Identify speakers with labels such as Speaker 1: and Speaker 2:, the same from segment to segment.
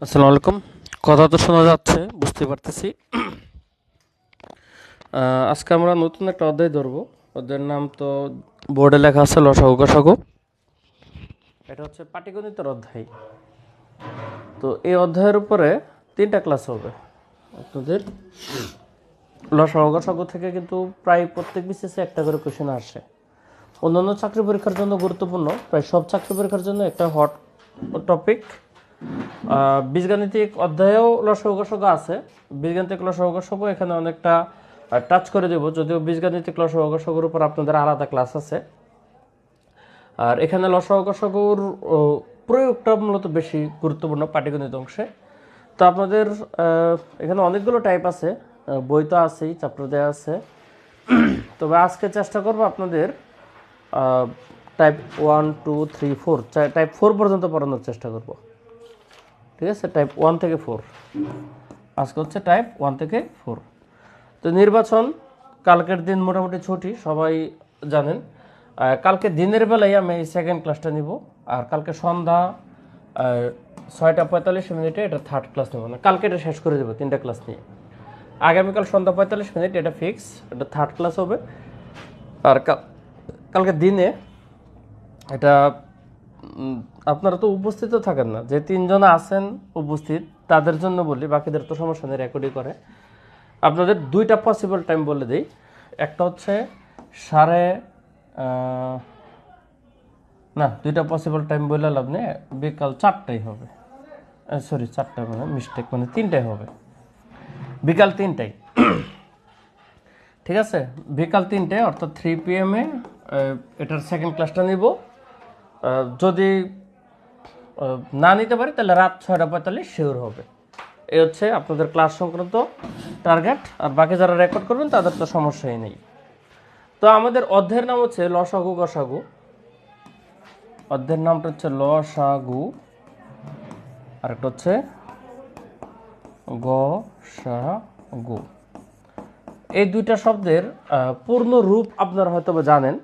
Speaker 1: আসসালামু আলাইকুম। কথা তো শোনা যাচ্ছে, বুঝতে পারতেছি। আজকে আমরা নতুন একটা অধ্যায় ধরবো। অধ্যায়ের নাম তো বোর্ডে লেখা আছে লসাগু গসাগু। এটা হচ্ছে পাটিগণিতের অধ্যায়। তো এই অধ্যায়ের উপরে 3টা ক্লাস হবে আপনাদের। লসাগু গসাগু থেকে কিন্তু প্রায় প্রত্যেক বিসিএসে একটা করে কোয়েশ্চেন আসে। অন্যান্য চাকরি পরীক্ষার জন্য গুরুত্বপূর্ণ, প্রায় সব চাকরি পরীক্ষার জন্য একটা হট টপিক। বীজগাণিতিক অধ্যায়েও লসাগু গসাগু আছে। বীজগাণিতিক লসাগু গসাগু এখানে অনেকটা টাচ করে দেব, যদিও বীজগাণিতিক লসাগু গসাগুর উপর আপনাদের আলাদা ক্লাস আছে। আর এখানে লসাগু গসাগুর প্রয়োগটা মূলত বেশি গুরুত্বপূর্ণ পাটিগণিত অংশে। তো আপনাদের এখানে অনেকগুলো টাইপ আছে, বই তো আছেই, চ্যাপ্টার দেওয়া আছে। তবে আজকে চেষ্টা করব আপনাদের টাইপ 1, 2, 3, 4, টাইপ 4 পর্যন্ত পড়ানোর চেষ্টা করব। ঠিক আছে, টাইপ 1 থেকে 4। আজকে হচ্ছে টাইপ 1 থেকে 4। তো নির্বাচন কালকের দিন মোটামুটি ছুটি, সবাই জানেন। কালকে দিনের বেলায় আমি সেকেন্ড ক্লাসটা নিব, আর কালকে সন্ধ্যা 6টা 45 মিনিটে এটা থার্ড ক্লাস নেব। না, কালকে এটা শেষ করে দেবো 3টা ক্লাস নিয়ে। আগামীকাল সন্ধ্যা 45 মিনিট এটা ফিক্স, এটা থার্ড ক্লাস হবে। আর কালকে দিনে এটা আপনারা তো উপস্থিত থাকেন না, যে 3জন আছেন উপস্থিত তাদের জন্য বলি, বাকিদের তো সমস্যা নেই, রেকর্ডই করে। আপনাদের 2টা পসিবল টাইম বলে দিই। একটা হচ্ছে সাড়ে না, 2টা পসিবল টাইম বলে লাভ নেই, বিকাল 4টায় হবে। সরি, 4টা মানে মিস্টেক, মানে 3টায় হবে, বিকাল 3টায়। ঠিক আছে, বিকাল 3টায় অর্থাৎ 3 PM এটার সেকেন্ড ক্লাসটা নিব। যদি না নিতে পারি তাহলে রাত 6টা 45 শিওর হবে। এই হচ্ছে আপনাদের ক্লাস সংক্রান্ত টার্গেট। আর বাকি যারা রেকর্ড করবেন তাদের তো সমস্যাই নেই। তো আমাদের অধ্যায়ের নাম হচ্ছে লসাগু গসাগু। অধ্যায়ের নামটা হচ্ছে লসাগু, আর একটা হচ্ছে গসাগু। এই 2টা শব্দের পূর্ণ রূপ আপনারা হয়তো জানেন।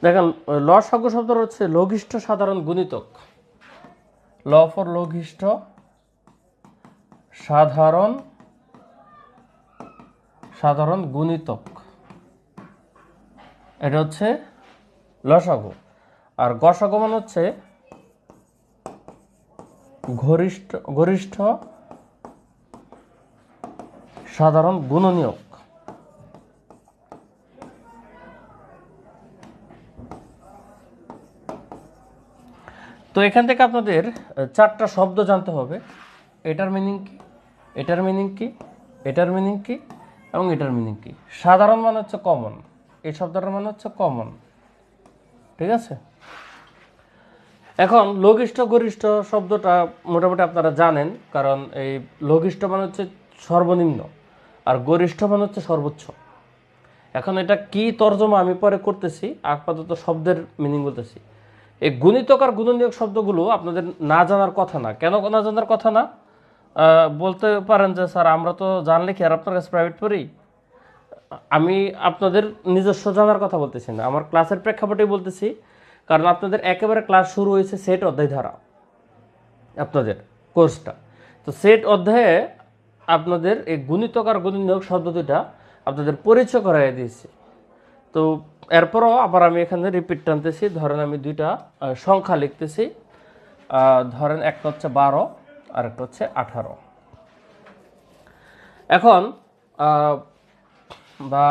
Speaker 1: দেখেন, লসাগু শব্দটা হচ্ছে লঘিষ্ঠ সাধারণ গুণিতক। ল ফর লঘিষ্ঠ সাধারণ গুণিতক, এটা হচ্ছে লসাগু। আর গসাগু মানে হচ্ছে গরিষ্ঠ সাধারণ গুণনীয়ক। তো এখান থেকে আপনাদের 4টা শব্দ জানতে হবে। এটার মিনিং কি, এটার মিনিং কি, এটার মিনিং কি, এবং এটার মিনিং কি। সাধারণ মানে হচ্ছে কমন, এই শব্দটার মানে হচ্ছে কমন। ঠিক আছে, এখন লঘিষ্ঠ গরিষ্ঠ শব্দটা মোটামুটি আপনারা জানেন, কারণ এই লঘিষ্ঠ মানে হচ্ছে সর্বনিম্ন, আর গরিষ্ঠ মানে হচ্ছে সর্বোচ্চ। এখন এটা কি তর্জমা আমি পরে করতেছি, আপাতত শব্দের মিনিং বলতেছি। এই গুণিতক আর গুণনীয়ক শব্দগুলো আপনাদের না জানার কথা না। কেন না জানার কথা না? বলতে পারেন যে স্যার আমরা তো জানলে কি আর আপনার কাছে প্রাইভেট পড়ি। আমি আপনাদের নিজস্ব জানার কথা বলতেছি না, আমার ক্লাসের প্রেক্ষাপটেই বলতেছি। কারণ আপনাদের একেবারে ক্লাস শুরু হয়েছে সেট অধ্যায় ধারা, আপনাদের কোর্সটা। তো সেট অধ্যায়ে আপনাদের এই গুণিতক আর গুণনীয়ক শব্দ দুটা আপনাদের পরিচয় করাই দিয়েছি। তো এরপরও আবার আমি এখানে রিপিট টানতেছি। ধরেন আমি 2টা সংখ্যা লিখতেছি। ধরেন একটা হচ্ছে 12 আর একটা হচ্ছে 18। এখন বা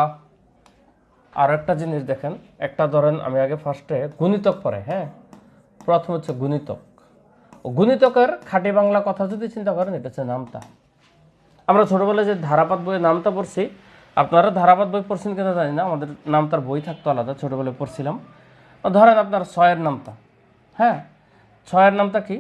Speaker 1: আরও একটা জিনিস দেখেন, একটা ধরেন আমি আগে ফার্স্টে গুণিতক পড়ে, হ্যাঁ, প্রথম হচ্ছে গুণিতক। গুণিতকের খাঁটি বাংলা কথা যদি চিন্তা করেন, এটা হচ্ছে নামতা। আমরা ছোটোবেলায় যে ধারাপাত বইয়ে নামতা পড়ছি, আপনারা ধারাপাত বই পড়ছেন কিনা জানি না, আমাদের নামতার বই থাকতো আলাদা, ছোটোবেলায় পড়ছিলাম। ধরেন আপনার 6-এর নামতা, হ্যাঁ, 6-এর নামতা কি?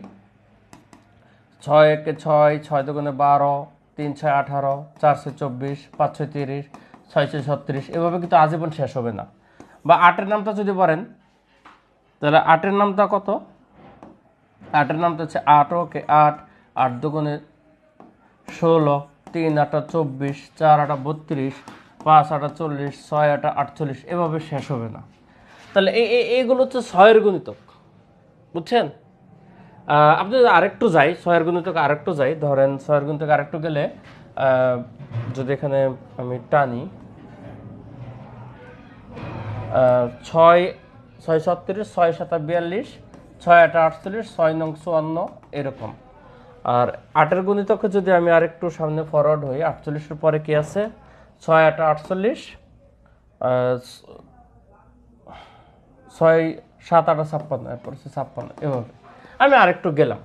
Speaker 1: 6 একে 6, 6 দুগুণে 12, 3 6 18, 4 6 24, 5 6 30, 6 6 36, এভাবে কিন্তু আজীবন শেষ হবে না। বা 8-এর নামতা যদি পড়েন, তাহলে 8-এর নামতা কত? 8-এর নামতা হচ্ছে 8 ওকে 8, 8 দুগুণে 16, 3 8 24, 4 8 32, 5 8 40, 6 8 48, এভাবে শেষ হবে না। তাহলে এইগুলো হচ্ছে 6-এর গুণিতক, বুঝছেন? আপনি যদি আরেকটু যাই, 6 গুণিতক আরেকটু যাই, ধরেন 6 গুণিতক আরেকটু গেলে যদি এখানে আমি টানি 6 6 36, 6 7 42, 6 8 48, 6 9 54 এরকম। আর 8-এর গুণিতকে যদি আমি আরেকটু সামনে ফরওয়ার্ড হই, 48-এর পরে কি আছে? 6 8 48, 6 7 8 56, এরপর 56 এভাবে আমি আরেকটু গেলাম।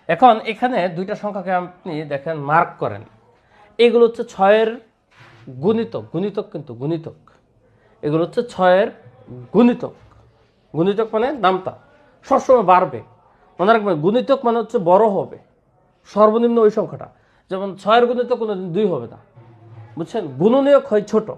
Speaker 1: এখন এখানে দুইটা সংখ্যাকে আপনি দেখেন মার্ক করেন, এগুলো হচ্ছে 6-এর গুণিতক, গুণিতক কিন্তু গুণিতক, এগুলো হচ্ছে 6-এর গুণিতক। গুণিতক মানে নামতা সবসময় বাড়বে, মনে রাখবেন গুণিতক মানে হচ্ছে বড় হবে, সর্বনিম্ন ওই সংখ্যাটা। যেমন 6-এর গুণিতক কোনোদিন 2 হবে না, বুঝছেন? গুণনীয়ক হয় ছোট,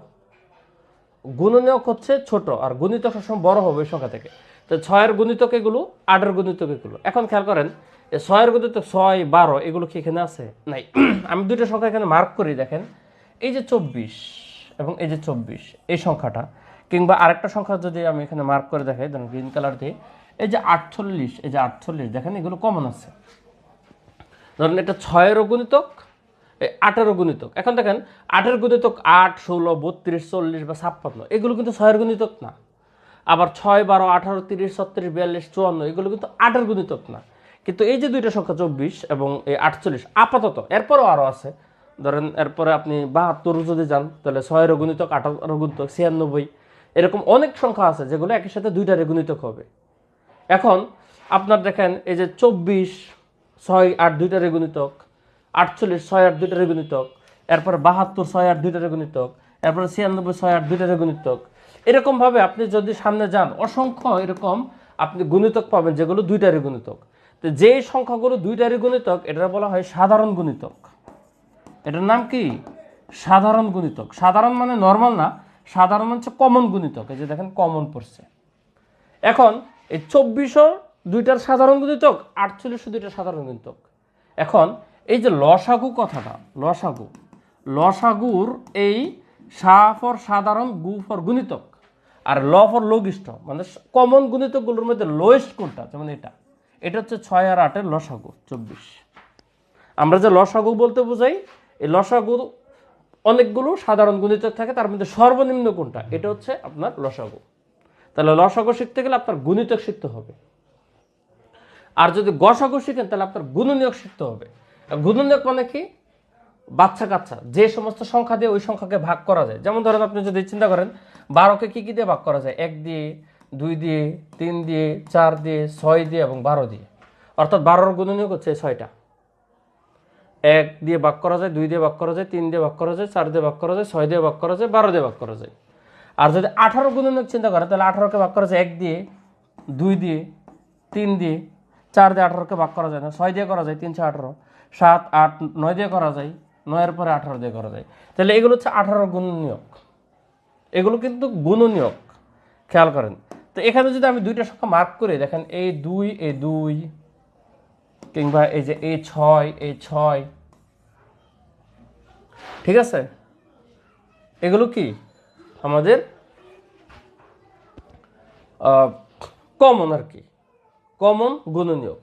Speaker 1: গুণনীয়ক হচ্ছে ছোট, আর গুণিতক সবসময় বড় হবে ওই সংখ্যা থেকে। তো 6-এর গুণিতক এগুলো, 8-এর গুণিতক এগুলো। এখন খেয়াল করেন, 6-এর গুণিতক 6 12 এগুলো কি এখানে আছে? নাই। আমি দুইটা সংখ্যা এখানে মার্ক করি, দেখেন এই যে 24 এবং এই যে 24 এই সংখ্যাটা, কিংবা আরেকটা সংখ্যা যদি আমি এখানে মার্ক করে দেখাই, ধরুন গ্রিন কালার দিয়ে, এই যে 48, এই যে 48 দেখেন এগুলো কমন আছে। ধরেন এটা 6-এরও গুণিতক, 8-এরও গুণিতক। এখন দেখেন 8-এর গুণিতক 8 16 32 40 বা 56 এগুলো কিন্তু 6-এর গুণিতক না। আবার 6 12 18 30 36 42 54 এগুলো কিন্তু 8-এর গুণিতক না। কিন্তু এই যে দুইটা সংখ্যা 24 এবং এই 48 আপাতত, এরপরও আরও আছে। ধরেন এরপরে আপনি 72 যদি যান, তাহলে 6-এরও গুণিতক, 8-এরও গুণিতক, 96 এরকম অনেক সংখ্যা আছে যেগুলো একই সাথে দুইটারে গুণিতক হবে। এখন আপনার দেখেন এই যে 24 6 8 দুইটারে গুণিতক, 48 6 8 দুইটারে গুণিতক, এরপর 72 6 8 দুইটারে গুণিতক, এরপর 96 6 8 দুইটারে গুণিতক। এরকমভাবে আপনি যদি সামনে যান, অসংখ্য এরকম আপনি গুণিতক পাবেন যেগুলো দুইটারে গুণিতক। তো যেই সংখ্যাগুলো দুইটারে গুণিতক এটা বলা হয় সাধারণ গুণিতক। এটার নাম কি? সাধারণ গুণিতক। সাধারণ মানে নর্মাল না, সাধারণ মানে হচ্ছে কমন গুণিতক। এই যে দেখেন কমন পড়ছে। এখন এই 24-ও দুইটার সাধারণ গুণিতক, 48-ও দুইটার সাধারণ গুণিতক। এখন এই যে লসাগু কথাটা, লসাগু, লসাগুর এই সা ফর সাধারণ, গু ফর গুণিতক, আর ল ফর লঘিষ্ঠ, মানে কমন গুণিতকগুলোর মধ্যে লোয়েস্ট কোনটা? যেমন এটা, এটা হচ্ছে 6 আর 8-এর লসাগু 24। আমরা যে লসাগু বলতে বোঝাই, এই লসাগু অনেকগুলো সাধারণ গুণিতক থাকে, তার মধ্যে সর্বনিম্ন কোনটা? এটা হচ্ছে আপনার লসাগু। তাহলে লসাগু শিখতে গেলে আপনার গুণিতক শিখতে হবে, আর যদি গসাগু শিখেন তাহলে আপনার গুণনীয়ক শিখতে হবে। গুণনীয়ক মানে কি? বাচ্চা কাচ্চা যে সমস্ত সংখ্যা দিয়ে ওই সংখ্যাকে ভাগ করা যায়। যেমন ধরেন আপনি যদি চিন্তা করেন 12কে কি কি দিয়ে ভাগ করা যায়? 1 দিয়ে, 2 দিয়ে, 3 দিয়ে, 4 দিয়ে, 6 দিয়ে এবং 12 দিয়ে। অর্থাৎ 12-এর গুণনীয়ক হচ্ছে 6টা। 1 দিয়ে ভাগ করা যায়, 2 দিয়ে ভাগ করা যায়, 3 দিয়ে ভাগ করা যায়, 4 দিয়ে ভাগ করা যায়, 6 দিয়ে ভাগ করা যায়, 12 দিয়ে ভাগ করা যায়। আর যদি 18 গুণনীয়ক চিন্তা করেন, তাহলে 18কে ভাগ করা যায় 1 দিয়ে, 2 দিয়ে, 3 দিয়ে, 4 দিয়ে 18কে ভাগ করা যায় না, 6 দিয়ে করা যায়, 3 6 18, 7 8 9 দিয়ে করা যায়, 9-এর পরে 18 দিয়ে করা যায়। তাহলে এগুলো হচ্ছে 18 গুণনীয়ক, এগুলো কিন্তু গুণনীয়ক, খেয়াল করেন। তো এখানে যদি আমি দুইটা সংখ্যা মার্ক করে দেখেন, এই 2 কিংবা এই যে এই 6 ঠিক আছে, এগুলো কি আমাদের কমন আর কি, কমন গুণনীয়ক।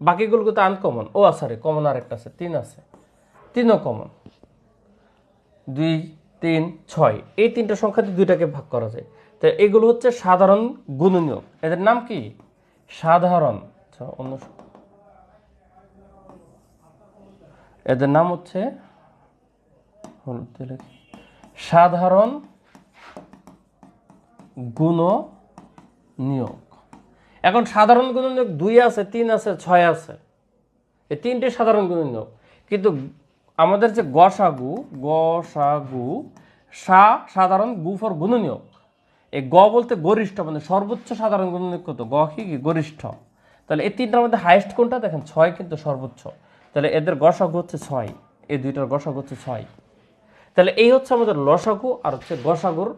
Speaker 1: বাকিগুলো তো আনকমন। ও সরি, কমন আরেকটা আছে, 3 আছে, 3ও কমন। 2 3 6 এই তিনটা সংখ্যাতে দুইটাকে ভাগ করা যায়। তো এগুলো হচ্ছে সাধারণ গুণনীয়ক। এদের নাম কি? সাধারণ। আচ্ছা, অন্য এদের নাম হচ্ছে সাধারণ গুণনীয়ক। এখন সাধারণ গুণনীয়ক 2 আছে, 3 আছে, 6 আছে, এই তিনটে সাধারণ গুণনীয়ক। কিন্তু আমাদের যে গসাগু, সা সাধারণ, গু ফর গুণনীয়ক। এই গ বলতে গরিষ্ঠ, মানে সর্বোচ্চ সাধারণ গুণনীয়ক কত? গ কি গরিষ্ঠ। তাহলে এই তিনটার মধ্যে হাইয়েস্ট কোনটা? দেখেন 6 কিন্তু সর্বোচ্চ। তাহলে এদের গসাগু হচ্ছে 6, এই দুইটার গসাগু হচ্ছে 6। তাহলে এই হচ্ছে আমাদের লসাগু আর হচ্ছে গসাগুর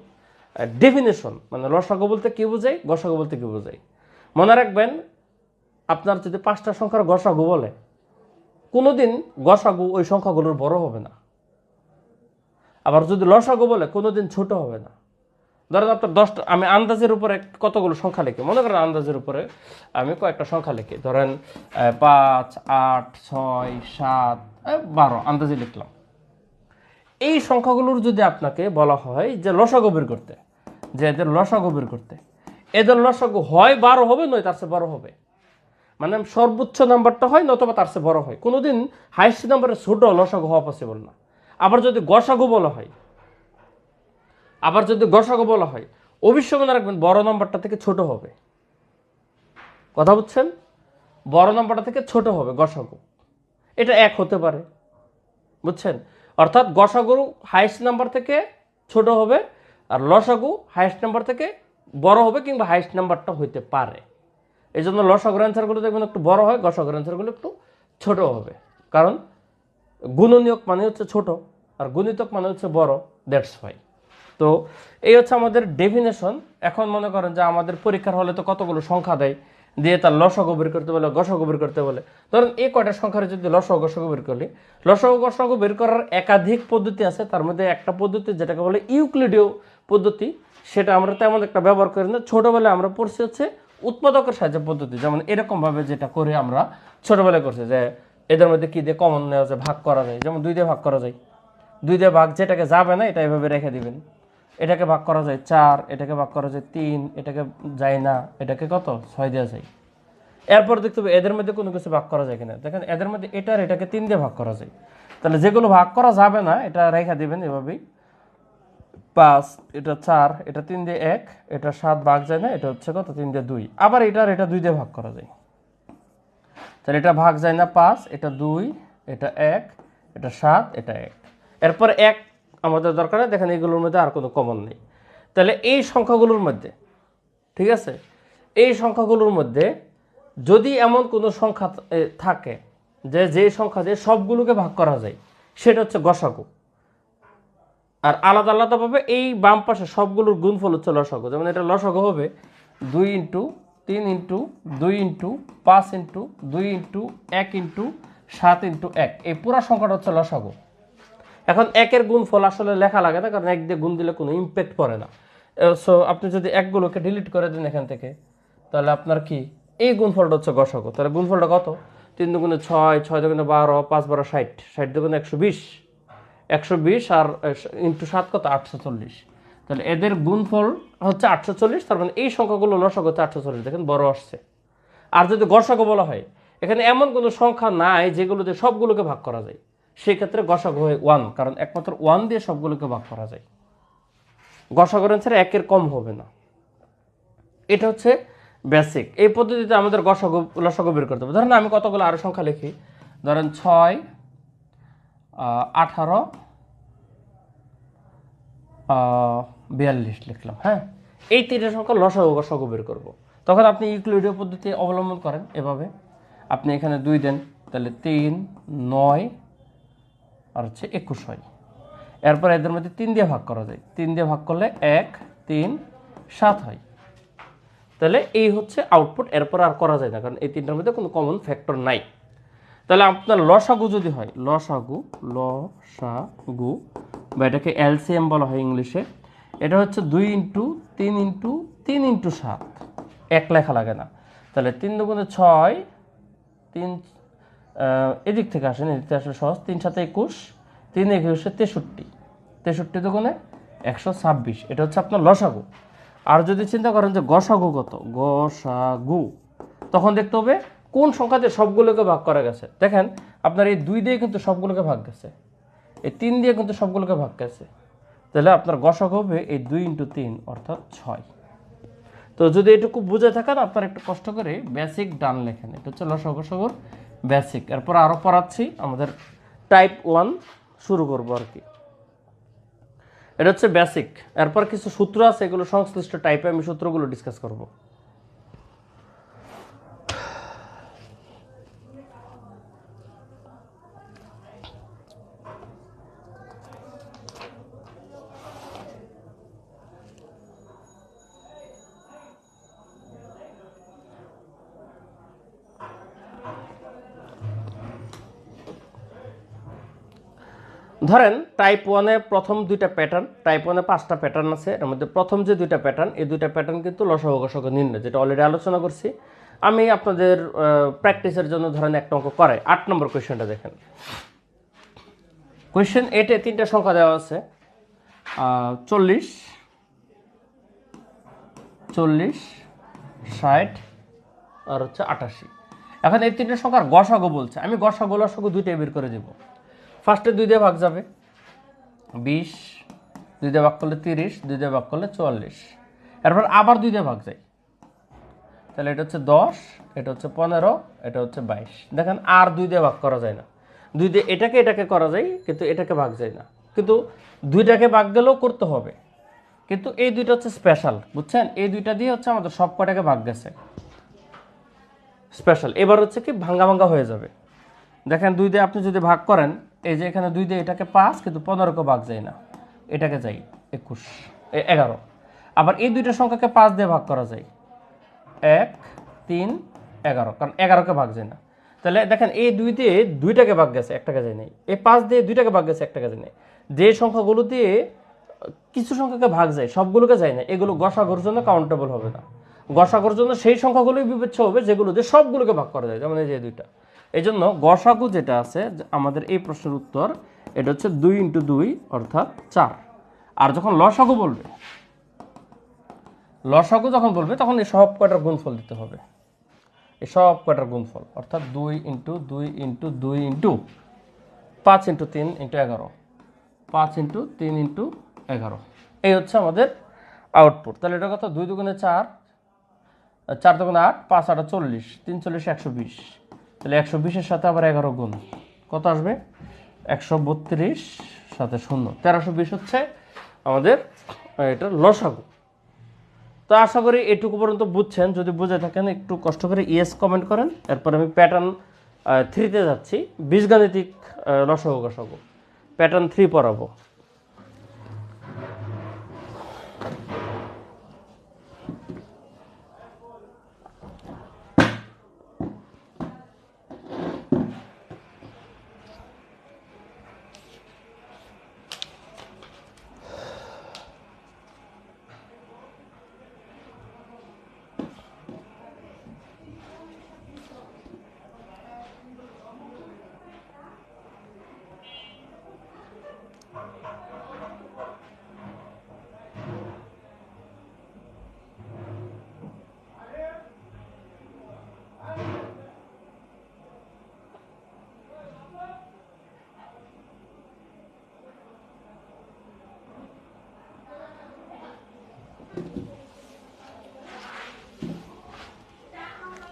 Speaker 1: ডেফিনেশন। মানে লসাগু বলতে কি বোঝায়, গসাগু বলতে কি বোঝায়। মনে রাখবেন, আপনার যদি 5টা সংখ্যার গসাগু বলে, কোনোদিন গসাগু ওই সংখ্যাগুলোর বড় হবে না। আবার যদি লসাগু বলে, কোনোদিন ছোট হবে না। ধরেন আপনার 10টা, আমি আন্দাজের উপরে কতগুলো সংখ্যা লিখি, মনে করেন আন্দাজের উপরে আমি কয়েকটা সংখ্যা লিখি, ধরেন 5, 8, 6, 7, 12 আন্দাজে লিখলাম। এই সংখ্যাগুলোর যদি আপনাকে বলা হয় যে লসাগু বের করতে, যে এদের লসাগু বের করতে, এদের লসাগু হয় 12 হবে, নয় তার চেয়ে বড় হবে, মানে সর্বোচ্চ নাম্বারটা হয় নতুবা তার চেয়ে বড় হয়। কোনোদিন হাইস্ট নাম্বারের ছোট লসাগু হওয়া পসিবল না। আবার যদি গসাগু বলা হয়, অবশ্যই মনে রাখবেন বড় নাম্বারটা থেকে ছোট হবে। কথা বুঝছেন? বড় নাম্বারটা থেকে ছোট হবে গসাগু। এটা 1 হতে পারে, বুঝছেন? অর্থাৎ গসাগু হাইস্ট নাম্বার থেকে ছোট হবে, আর লসাগু হাইস্ট নাম্বার থেকে বড় হবে, কিংবা হাইস্ট নাম্বারটা হইতে পারে। এই জন্য লসাগুর অ্যান্সারগুলো দেখবেন একটু বড় হয়, গসাগুর অ্যান্সারগুলো একটু ছোট হবে, কারণ গুণনীয়ক মানে হচ্ছে ছোট আর গুণিতক মানে হচ্ছে বড়, দ্যাটস ওয়াই। তো এই হচ্ছে আমাদের ডেফিনেশন। এখন মনে করেন যে আমাদের পরীক্ষার হলে তো কতগুলো সংখ্যা দেয়, দিয়ে তার লসাগু বের করতে বলে, গসাগু বের করতে বলে। ধরেন এই কয়টা সংখ্যার যদি লসাগু গসাগু বের করলি, লসাগু গসাগু বের করার একাধিক পদ্ধতি আছে। তার মধ্যে একটা পদ্ধতি যেটাকে বলে ইউক্লিডীয় পদ্ধতি, সেটা আমরা তেমন একটা ব্যবহার করি না। ছোটবেলায় আমরা পড়ছি হচ্ছে উৎপাদকের সাহায্য পদ্ধতি, যেমন এরকমভাবে যেটা করে আমরা ছোটবেলায় করছি, যে এদের মধ্যে কি দিয়ে কমন নেওয়া যায়, ভাগ করা যায়, যেমন 2 দিয়ে ভাগ করা যায়। 2 দিয়ে ভাগ যেটাকে যাবে না এটা এভাবে রেখে দিবেন। এটাকে ভাগ করা যায় 4, এটাকে ভাগ করা যায় 3, এটাকে যায় না, এটাকে কত 6 দেওয়া যায়। এরপর দেখতে হবে এদের মধ্যে কোনো কিছু ভাগ করা যায় কিনা। দেখেন এদের মধ্যে এটার এটাকে 3 দিয়ে ভাগ করা যায়, তাহলে যেগুলো ভাগ করা যাবে না এটা রেখে দিবেন এভাবেই। 5, এটা 4, এটা 3 দিয়ে 1, এটা 7 ভাগ যায় না, এটা হচ্ছে কত 3 দিয়ে 2। আবার এটার এটা 2 দিয়ে ভাগ করা যায়, তাহলে এটা ভাগ যায় না 5, এটা 2, এটা 1, এটা 7, এটা 1। এরপর 1 আমাদের দরকার নেই, দেখেন এগুলোর মধ্যে আর কোনো কমন নেই। তাহলে এই সংখ্যাগুলোর মধ্যে, ঠিক আছে, এই সংখ্যাগুলোর মধ্যে যদি এমন কোনো সংখ্যা থাকে যে সংখ্যা দিয়ে সবগুলোকে ভাগ করা যায়, সেটা হচ্ছে গসাগু। আর আলাদা আলাদাভাবে এই বাম পাশে সবগুলোর গুণফল হচ্ছে লসাগু। যেমন এটা লসাগু হবে 2 into 3 into 2 into 5 into 2 into 1 into 7 into 1, এই পুরো সংখ্যাটা হচ্ছে লসাগু। এখন 1-এর গুণফল আসলে লেখা লাগে না, কারণ 1 দিয়ে গুণ দিলে কোনো ইম্প্যাক্ট পড়ে না। সো আপনি যদি 1গুলোকে ডিলিট করে দেন এখান থেকে, তাহলে আপনার কি এই গুণফলটা হচ্ছে গসাগু। তাহলে গুণফলটা কত? 3 দুগুণে 6, 6 দুগুণে 12, 5 12 60, 60 দুগুণে 120, 120 আর ইন্টু 7 কত 840। তাহলে এদের গুণফল হচ্ছে 840, তার মানে এই সংখ্যাগুলো লসাগু হচ্ছে 840। দেখেন বড় আসছে। আর যদি গসাগু বলা হয়, এখানে এমন কোনো সংখ্যা নাই যেগুলো দিয়ে সবগুলোকে ভাগ করা যায়, সেই ক্ষেত্রে গসাগু হয় 1, কারণ একমাত্র 1 দিয়ে সবগুলোকে ভাগ করা যায়। গসাগুর অ্যান্সার 1-এর কম হবে না। এটা হচ্ছে বেসিক। এই পদ্ধতিতে আমাদের গসাগু লসাগু বের করতে হবে। ধরেন আমি কতগুলো আরো সংখ্যা লিখি, ধরেন 6, 18, 42 লিখলাম। হ্যাঁ, এই 3টে সংখ্যা লসাগু গসাগু বের করব। তখন আপনি ইউক্লিডীয় পদ্ধতি অবলম্বন করেন এভাবে। আপনি এখানে 2 দেন, তাহলে 3, 9 আর হচ্ছে 21 হয়। এরপর এদের মধ্যে 3 দিয়ে ভাগ করা যায়, 3 দিয়ে ভাগ করলে 1, 3, 7 হয়। তাহলে এই হচ্ছে আউটপুট। এরপর আর করা যায় না, কারণ এই 3টার মধ্যে কোনো কমন ফ্যাক্টর নাই। তাহলে আপনার লসাগু যদি হয়, লসাগু বা এটাকে এলসিএম বলা হয় ইংলিশে, এটা হচ্ছে 2 ইন্টু 3 ইন্টু 3 ইন্টু 7, 1 লেখা লাগে না। তাহলে 3 দুগুণে 6, 3 এদিক থেকে আসেন, এদিক থেকে আসলে সহজ, 3 7 21, 3 21 63, 63 দুগুণে 126, এটা হচ্ছে আপনার লসাগু। আর যদি চিন্তা করেন যে গসাগু কত, গসাগু, তখন দেখতে হবে কোন সংখ্যা দিয়ে সবগুলোকে ভাগ করা গেছে। দেখেন আপনার এই 2 দিয়ে কিন্তু সবগুলোকে ভাগ গেছে, এই 3 দিয়ে কিন্তু সবগুলোকে ভাগ গেছে। তাহলে আপনার গসাগু হবে এই 2 ইন্টু 3 অর্থাৎ 6। তো যদি এটুকু বুঝে থাকেন, আপনার একটু কষ্ট করে বেসিক ডান লেখেন। এটা হচ্ছে লসাগু গসাগুর বেসিক। এরপর আরও পড়াচ্ছি, আমাদের টাইপ 1 শুরু করবো আর কি। এটা হচ্ছে বেসিক। এরপর কিছু সূত্র আছে, এগুলো সংশ্লিষ্ট টাইপে আমি সূত্রগুলো ডিসকাস করব। ধরেন টাইপ 1-এ প্রথম দুইটা প্যাটার্ন, টাইপ 1-এ 5টা প্যাটার্ন আছে, এর মধ্যে প্রথম যে দুইটা প্যাটার্ন, এই দুইটা প্যাটার্ন কিন্তু লসাগু গসাগু নির্ণয়, যেটা অলরেডি আলোচনা করছি। আমি আপনাদের প্র্যাকটিসের জন্য ধরেন একটা অঙ্ক করাই। 8 নম্বর কোয়েশ্চেনটা দেখেন। কোয়েশ্চেন 8-এ 3টা সংখ্যা দেওয়া আছে, 40, 60 আর হচ্ছে 88। এখন এই 3টে সংখ্যার গসাগু বলছে, আমি গসাগু লসাগু দুইটাই বের করে দেব। ফার্স্টে 2 দিয়ে ভাগ যাবে, 20, 2 দিয়ে ভাগ করলে 30, 2 দিয়ে ভাগ করলে 44, এরপর আবার 2 দিয়ে ভাগ যায়, তাহলে এটা হচ্ছে 10, এটা হচ্ছে 15, এটা হচ্ছে 22। দেখেন আর 2 দিয়ে ভাগ করা যায় না, 2 দিয়ে এটাকে করা যায়, কিন্তু এটাকে ভাগ যায় না, কিন্তু 2টাকে ভাগ গেলেও করতে হবে। কিন্তু এই দুইটা হচ্ছে স্পেশাল, বুঝছেন? এই দুইটা দিয়ে হচ্ছে আমাদের সব কটাকে ভাগ গেছে, স্পেশাল। এবার হচ্ছে কি ভাঙ্গা ভাঙ্গা হয়ে যাবে। দেখেন 2 দিয়ে আপনি যদি ভাগ করেন, এই যে এখানে 2 দিয়ে এটাকে 5, কিন্তু 15কে ভাগ যায় না, এটাকে যাই 21, 11। আবার এই দুইটা সংখ্যাকে 5 দিয়ে ভাগ করা যায়, 1, 3, 11, কারণ 11কে ভাগ যায় না। তাহলে দেখেন এই 2 দিয়ে 2টাকে ভাগ গেছে, একটাকে যায় নাই। এই 5 দিয়ে 2টাকে ভাগ গেছে, একটাকে যায় নাই। যে সংখ্যাগুলো দিয়ে কিছু সংখ্যাকে ভাগ যায়, সবগুলোকে যায় না, এগুলো গসাগুর জন্য কাউন্টেবল হবে না। গসাগুর জন্য সেই সংখ্যাগুলোই বিবেচ্য হবে যেগুলো দিয়ে সবগুলোকে ভাগ করা যায়, যেমন এই যে দুইটা। এই জন্য গসাগু যেটা আছে আমাদের এই প্রশ্নের উত্তর, এটা হচ্ছে 2 × 2 অর্থাৎ 4। আর যখন লসাগু বলবে, লসাগু যখন বলবে তখন এই সব কয়টার গুণফল দিতে হবে, এই সব কয়টার গুণফল, অর্থাৎ 2 × 2 × 2 × 5 × 3 × 11, 5 × 3 × 11। এই হচ্ছে আমাদের আউটপুট। তাহলে এটা কত? 2 × 4, 4 × 8, 5 × 8 = 40, 3 × 40 = 120। তাহলে 120-এর সাথে আবার 11 গুণ, কত আসবে? 132 সাথে 0, 1320 হচ্ছে আমাদের এটা লসাগু। তো আশা করি এটুকু পর্যন্ত বুঝছেন। যদি বুঝে থাকেন একটু কষ্ট করে ইয়েস কমেন্ট করেন। এরপর আমি প্যাটার্ন 3-তে যাচ্ছি, বীজগাণিতিক লসাগু গসাগু প্যাটার্ন 3 পড়াবো।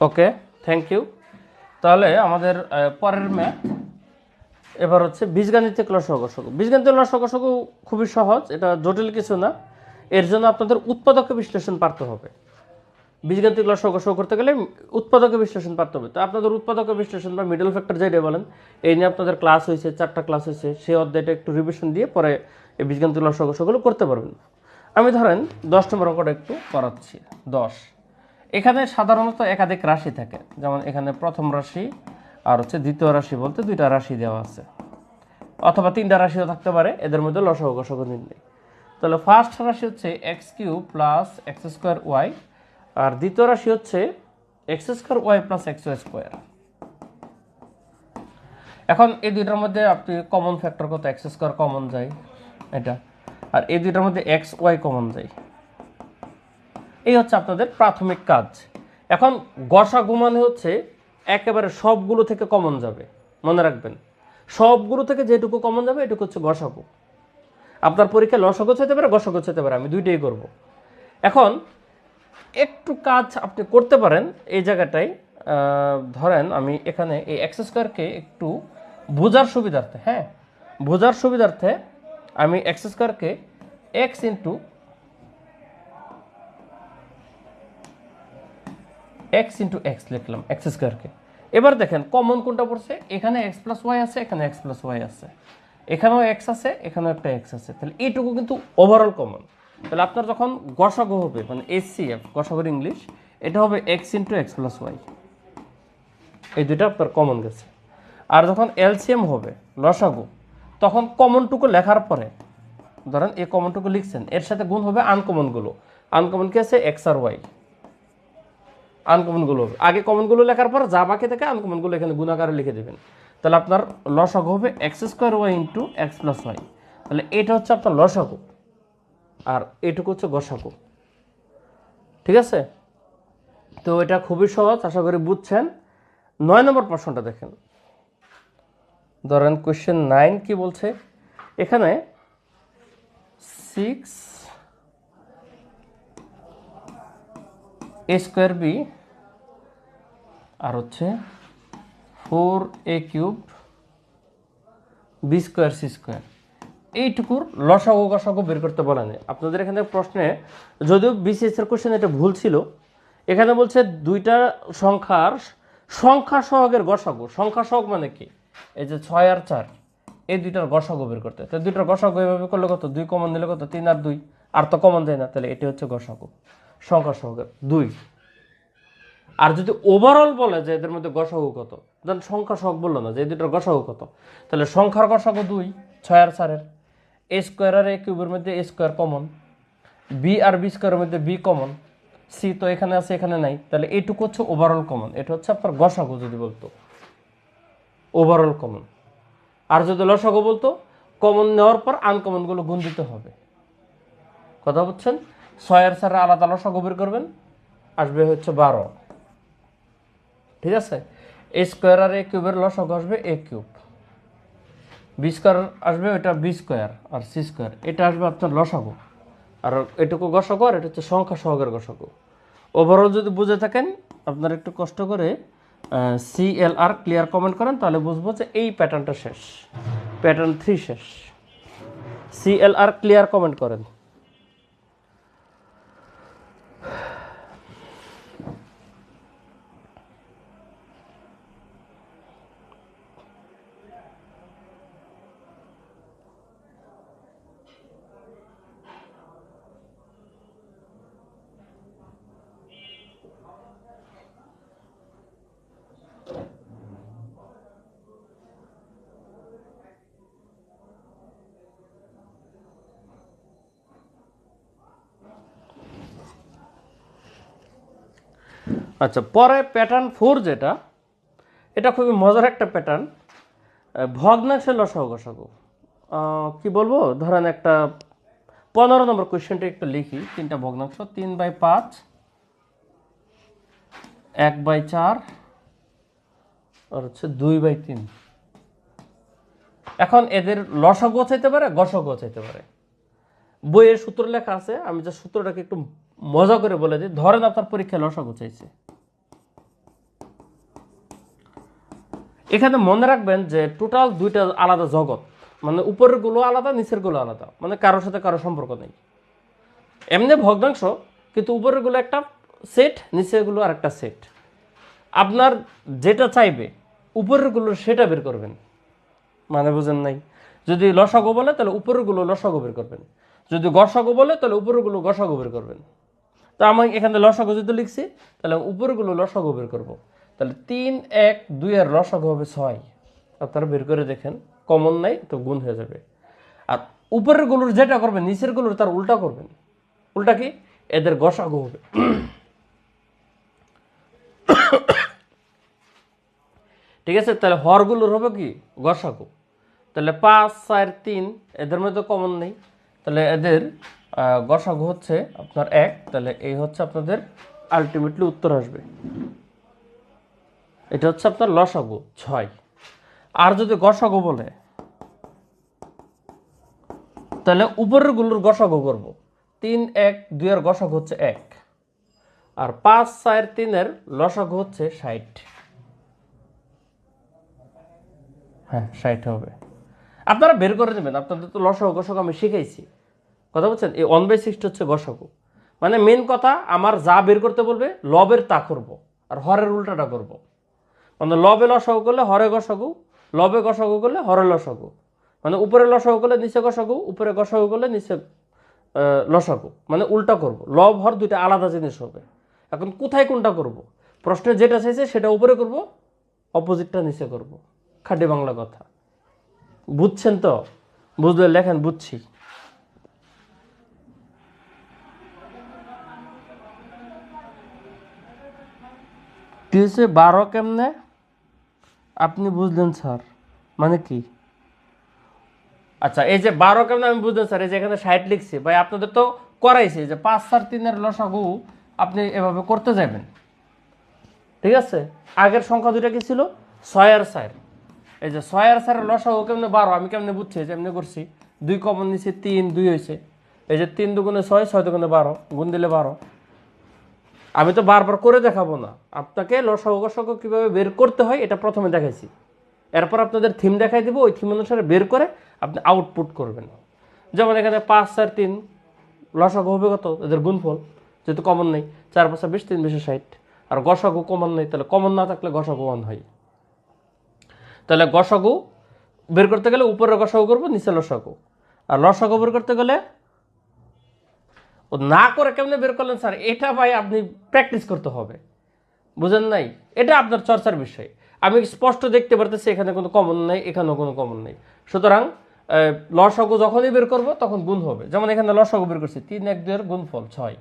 Speaker 1: ওকে, থ্যাংক ইউ। তাহলে আমাদের পরের ম্যাথ এবার হচ্ছে বীজগাণিতিক লসাগু গসাগু। বীজগাণিতিক লসাগু গসাগু খুবই সহজ, এটা জটিল কিছু না। এর জন্য আপনাদের উৎপাদকে বিশ্লেষণ পারতে হবে। বীজগাণিতিক লসাগু গসাগু করতে গেলে উৎপাদকে বিশ্লেষণ পারতে হবে। তো আপনাদের উৎপাদকে বিশ্লেষণ বা মিডল ফ্যাক্টর যেটা বলেন, এই নিয়ে আপনাদের ক্লাস হয়েছে, 4টা ক্লাস হয়েছে, সেই অধ্যায়টা একটু রিভিশন দিয়ে পরে এই বীজগাণিতিক লসাগু গসাগুলো করতে পারবেন। আমি ধরেন 10 নম্বর অঙ্কটা একটু করাচ্ছি। 10, এখানে সাধারণত একাধিক রাশি থাকে, যেমন এখানে প্রথম রাশি আর হচ্ছে দ্বিতীয় রাশি বলতে 2টা রাশি দেওয়া আছে, অথবা 3টা রাশিও থাকতে পারে, এদের মধ্যে লসাগু গসাগু নির্ণয়। তাহলে ফার্স্ট রাশি হচ্ছে x³ + x²y, আর দ্বিতীয় রাশি হচ্ছে x² + xy²। এখন এই দুইটার মধ্যে আপনি কমন ফ্যাক্টর কত? x² কমন যায় এটা, আর এই দুইটার মধ্যে xy কমন যায়। এই হচ্ছে আপনাদের প্রাথমিক কাজ। এখন গসাগু মানে হচ্ছে একেবারে সবগুলো থেকে কমন যাবে, মনে রাখবেন, সবগুলো থেকে যেটুকু কমন যাবে এটুকু হচ্ছে গসাগু। আপনার পরীক্ষায় লসাগু হতে পারে, গসাগু হতে পারে, আমি দুইটাই করব। এখন একটু কাজ আপনি করতে পারেন এই জায়গাটায়। ধরেন আমি এখানে এই x² একটু বোঝার সুবিধার্থে, হ্যাঁ বোঝার সুবিধার্থে আমি x² x × x লিখলাম x²। এবার দেখেন কমন কোনটা পড়ছে, এখানে x + y আছে, এখানে x + y আছে, এখানেও x আছে, এখানেও একটা x আছে, তাহলে এইটুকু কিন্তু ওভারঅল কমন। তাহলে আপনার যখন গসাগু হবে, মানে HCF গসাগুর ইংলিশ, এটা হবে x × x + y, এই দুইটা আপনার কমন গেছে। আর যখন LCM হবে লসাগু, তখন কমনটুকু লেখার পরে ধরেন এই কমনটুকু লিখছেন, এর সাথে গুণ হবে আনকমনগুলো। আনকমন কি আছে? এক্স আর ওয়াই, আনকমনগুলো হবে। আগে কমনগুলো লেখার পর যা বাকি থাকে আনকমনগুলো এখানে গুণাকারে লিখে দেবেন। তাহলে আপনার লসাগু হবে x square y into x plus y. তাহলে এটা হচ্ছে আপনার লসাগু, আর এটুকু হচ্ছে গসাগু। ঠিক আছে? তো এটা খুবই সহজ, আশা করি বুঝছেন। 9 নম্বর প্রশ্নটা দেখেন। ধরেন কোয়েশ্চেন 9 কি বলছে এখানে, 6 a স্কোয়ার বি আর হচ্ছে 4a cube B square C square, এইটুকুর লসাগু গসাগু বের করতে বলা নেই। আপনাদের এখানে প্রশ্নে যদিও বিসিএস এর কোশ্চেন এটা ভুল ছিল, এখানে বলছে দুইটা সংখ্যার সংখ্যা সহগের গসাগু। সংখ্যা সহগ মানে কি? এই যে 6 আর 4, এই দুইটার গসাগু বের করতে। তো দুইটার গসাগু এভাবে করলে কত? 2 কমন নিলে কত? 3 আর 2, আর তো কমন যায় না, তাহলে এটি হচ্ছে গসাগু সংখ্যা সহগের 2। আর যদি ওভারঅল বলে যে এদের মধ্যে গসাগু কত, ধরেন সংখ্যা সহগ বললো না যে এই দুইটার গসাগু কত, তাহলে সংখ্যার গসাগু 2, 6 আর 4 এর। এ স্কোয়ার আর এ কিউবের মধ্যে এ স্কোয়ার কমন, বি আর বি স্কোয়ারের মধ্যে বি কমন, সি তো এখানে আছে এখানে নাই, তাহলে এইটুকু হচ্ছে ওভারঅল কমন। এটা হচ্ছে আপনার গসাগু যদি বলতো ওভারঅল কমন। আর যদি লসাগু বলতো কমন নেওয়ার পর আনকমনগুলো গুণ দিতে হবে। কথা বুঝছেন? 6 আর 4 আলাদা লসাগু বের করবেন, আসবে হচ্ছে 12। ঠিক আছে? এ স্কোয়ার আর এ কিউবের লসাগু আসবে এ কিউব, বি স্কোয়ার আসবে ওইটা বি স্কোয়ার আর সি স্কোয়ার, এটা আসবে আপনার লসাগু। আর এটুকু গসাগু, আর এটা হচ্ছে সংখ্যা সহগের গসাগু। ওভারঅল যদি বুঝে থাকেন, আপনারা একটু কষ্ট করে CLR ক্লিয়ার কমেন্ট করেন, তাহলে বুঝবো যে এই প্যাটার্নটা শেষ, প্যাটার্ন 3 শেষ। CLR ক্লিয়ার কমেন্ট করেন। আচ্ছা, পরে প্যাটার্ন 4 যেটা, এটা খুবই মজার একটা প্যাটার্ন, ভগ্নাংশের লসাগু গসাগু। কি বলবো, ধরেন একটা 15 নম্বর কোয়েশ্চেনটা একটু লিখি। 3টা ভগ্নাংশ, 3/5, 1/4 আর হচ্ছে 2/3। এখন এদের লসাগু চাইতে পারে, গসাগু চাইতে পারে। বইয়ের সূত্র লেখা আছে, আমি যে সূত্রটাকে একটু মজা করে বলে দিই। ধরেন আপনার পরীক্ষায় লসাগু চাইছে, এখানে মনে রাখবেন যে টোটাল দুইটা আলাদা জগৎ, মানে উপরের গুলো আলাদা, নিচের গুলো আলাদা, মানে কারোর সাথে কারো সম্পর্ক নেই। এমনি ভগ্নাংশ, কিন্তু উপরের গুলো একটা সেট, নিচের গুলো আর একটা সেট। আপনার যেটা চাইবে উপরের গুলো সেটা বের করবেন, মানে বুঝেন নাই? যদি লসাগু বলে তাহলে উপরের গুলো লসাগু বের করবেন, যদি গসাগু বলে তাহলে উপরের গুলো গসাগু বের করবেন। তো আমি এখানে লসাগু যদি লিখছি, তাহলে উপরের গুলো লসাগু বের করবো। তাহলে 3, 1, 2 এর লসাগু হবে 6। আপনারা বের করে দেখেন, কমন নাই তো গুণ হয়ে যাবে। আর উপরের গুলোর যেটা করবেন, নিচের গুলোর তার উল্টা করবেন। উল্টা কি? এদের গসাগু হবে। ঠিক আছে? তাহলে হরগুলোর হবে কি? গসাগু। তাহলে 5, 4, 3 এদের মধ্যে কমন নেই, তাহলে এদের গসাগু হচ্ছে আপনার 1। তাহলে এই হচ্ছে আপনাদের আলটিমেটলি উত্তর আসবে। এটা হচ্ছে আপনার লসাগু 6। আর যদি গসাগু বলে তাহলে উপরের গুলোর গসাগু করব। 3, 1, 2 এর গসাগু হচ্ছে 1, আর 5, 4, 3 এর লসাগু হচ্ছে 60। হ্যাঁ, 60 হবে। আপনারা বের করে নেবেন, আপনাদের তো লসাগু গসাগু আমি শিখাইছি। কথা বলছেন? এই 1/60 হচ্ছে গসাগু। মানে মেন কথা, আমার যা বের করতে বলবে লবের তা করব, আর হরের উল্টাটা করব। মানে লবে লসাগু করলে হরে গসাগু, লবে গসাগু করলে হরে লসাগু। মানে উপরে লসাগু করলে নিচে গসাগু, উপরে গসাগু করলে নিচে লসাগু, মানে উল্টা করব। লব হর দুইটা আলাদা জিনিস হবে। এখন কোথায় কোনটা করব? প্রশ্নে যেটা চাইছে সেটা উপরে করব, অপোজিটটা নিচে করব। খাঁটি বাংলা কথা, বুঝছেন তো? বুঝলে লেখেন বুঝছি। কি হয়েছে 12 কেমনে আপনি বুঝলেন স্যার, মানে কি? আচ্ছা, এই যে 12 কেমনে আমি বুঝলেন স্যার, এই যে এখানে 60 লিখছি ভাই, আপনাদের তো করাইছে যে 5 4 3 লসাগু আপনি এভাবে করতে যাবেন, ঠিক আছে? আগের সংখ্যা দুইটা কি ছিল? 6 আর 4। এই যে 6 আর 4 লসাগু কেমনে 12 আমি কেমনে বুঝছি? যে এমনি করছি, 2 কমন নিছি, 3 2 হয়েছে। এই যে 3 দুগুণে 6, 6 দুগুণে 12, গুণ দিলে 12। আমি তো বারবার করে দেখাবো না, আপনাকে লসাগু গসাগু কীভাবে বের করতে হয় এটা প্রথমে দেখাইছি। এরপর আপনাদের থিম দেখাই দেবো, ওই থিম অনুসারে বের করে আপনি আউটপুট করবেন। যেমন এখানে 5 4 3 লসাগু হবে কত? এদের গুণফল, যেহেতু কমন নেই। 4 5 20, 3 20 60। আর গসাগু কমন নেই, তাহলে কমন না থাকলে গসাগু 1 হয়। তাহলে গসাগু বের করতে গেলে উপরে গসাগু করবো, নিচে লসাগু। আর লসাগু বের করতে গেলে ও না করে কেমনে বের করলেন স্যার, এটা ভাই আপনি প্র্যাকটিস করতে হবে, বুঝেন নাই? এটা আপনার চর্চার বিষয়। আমি স্পষ্ট দেখতে পারতেছি এখানে কোনো কমন নেই, এখানেও কোনো কমন নেই। সুতরাং লসাগু যখনই বের করবো তখন গুণ হবে। যেমন এখানে লসাগু বের করছি 3 1 2 এর গুণফল 6,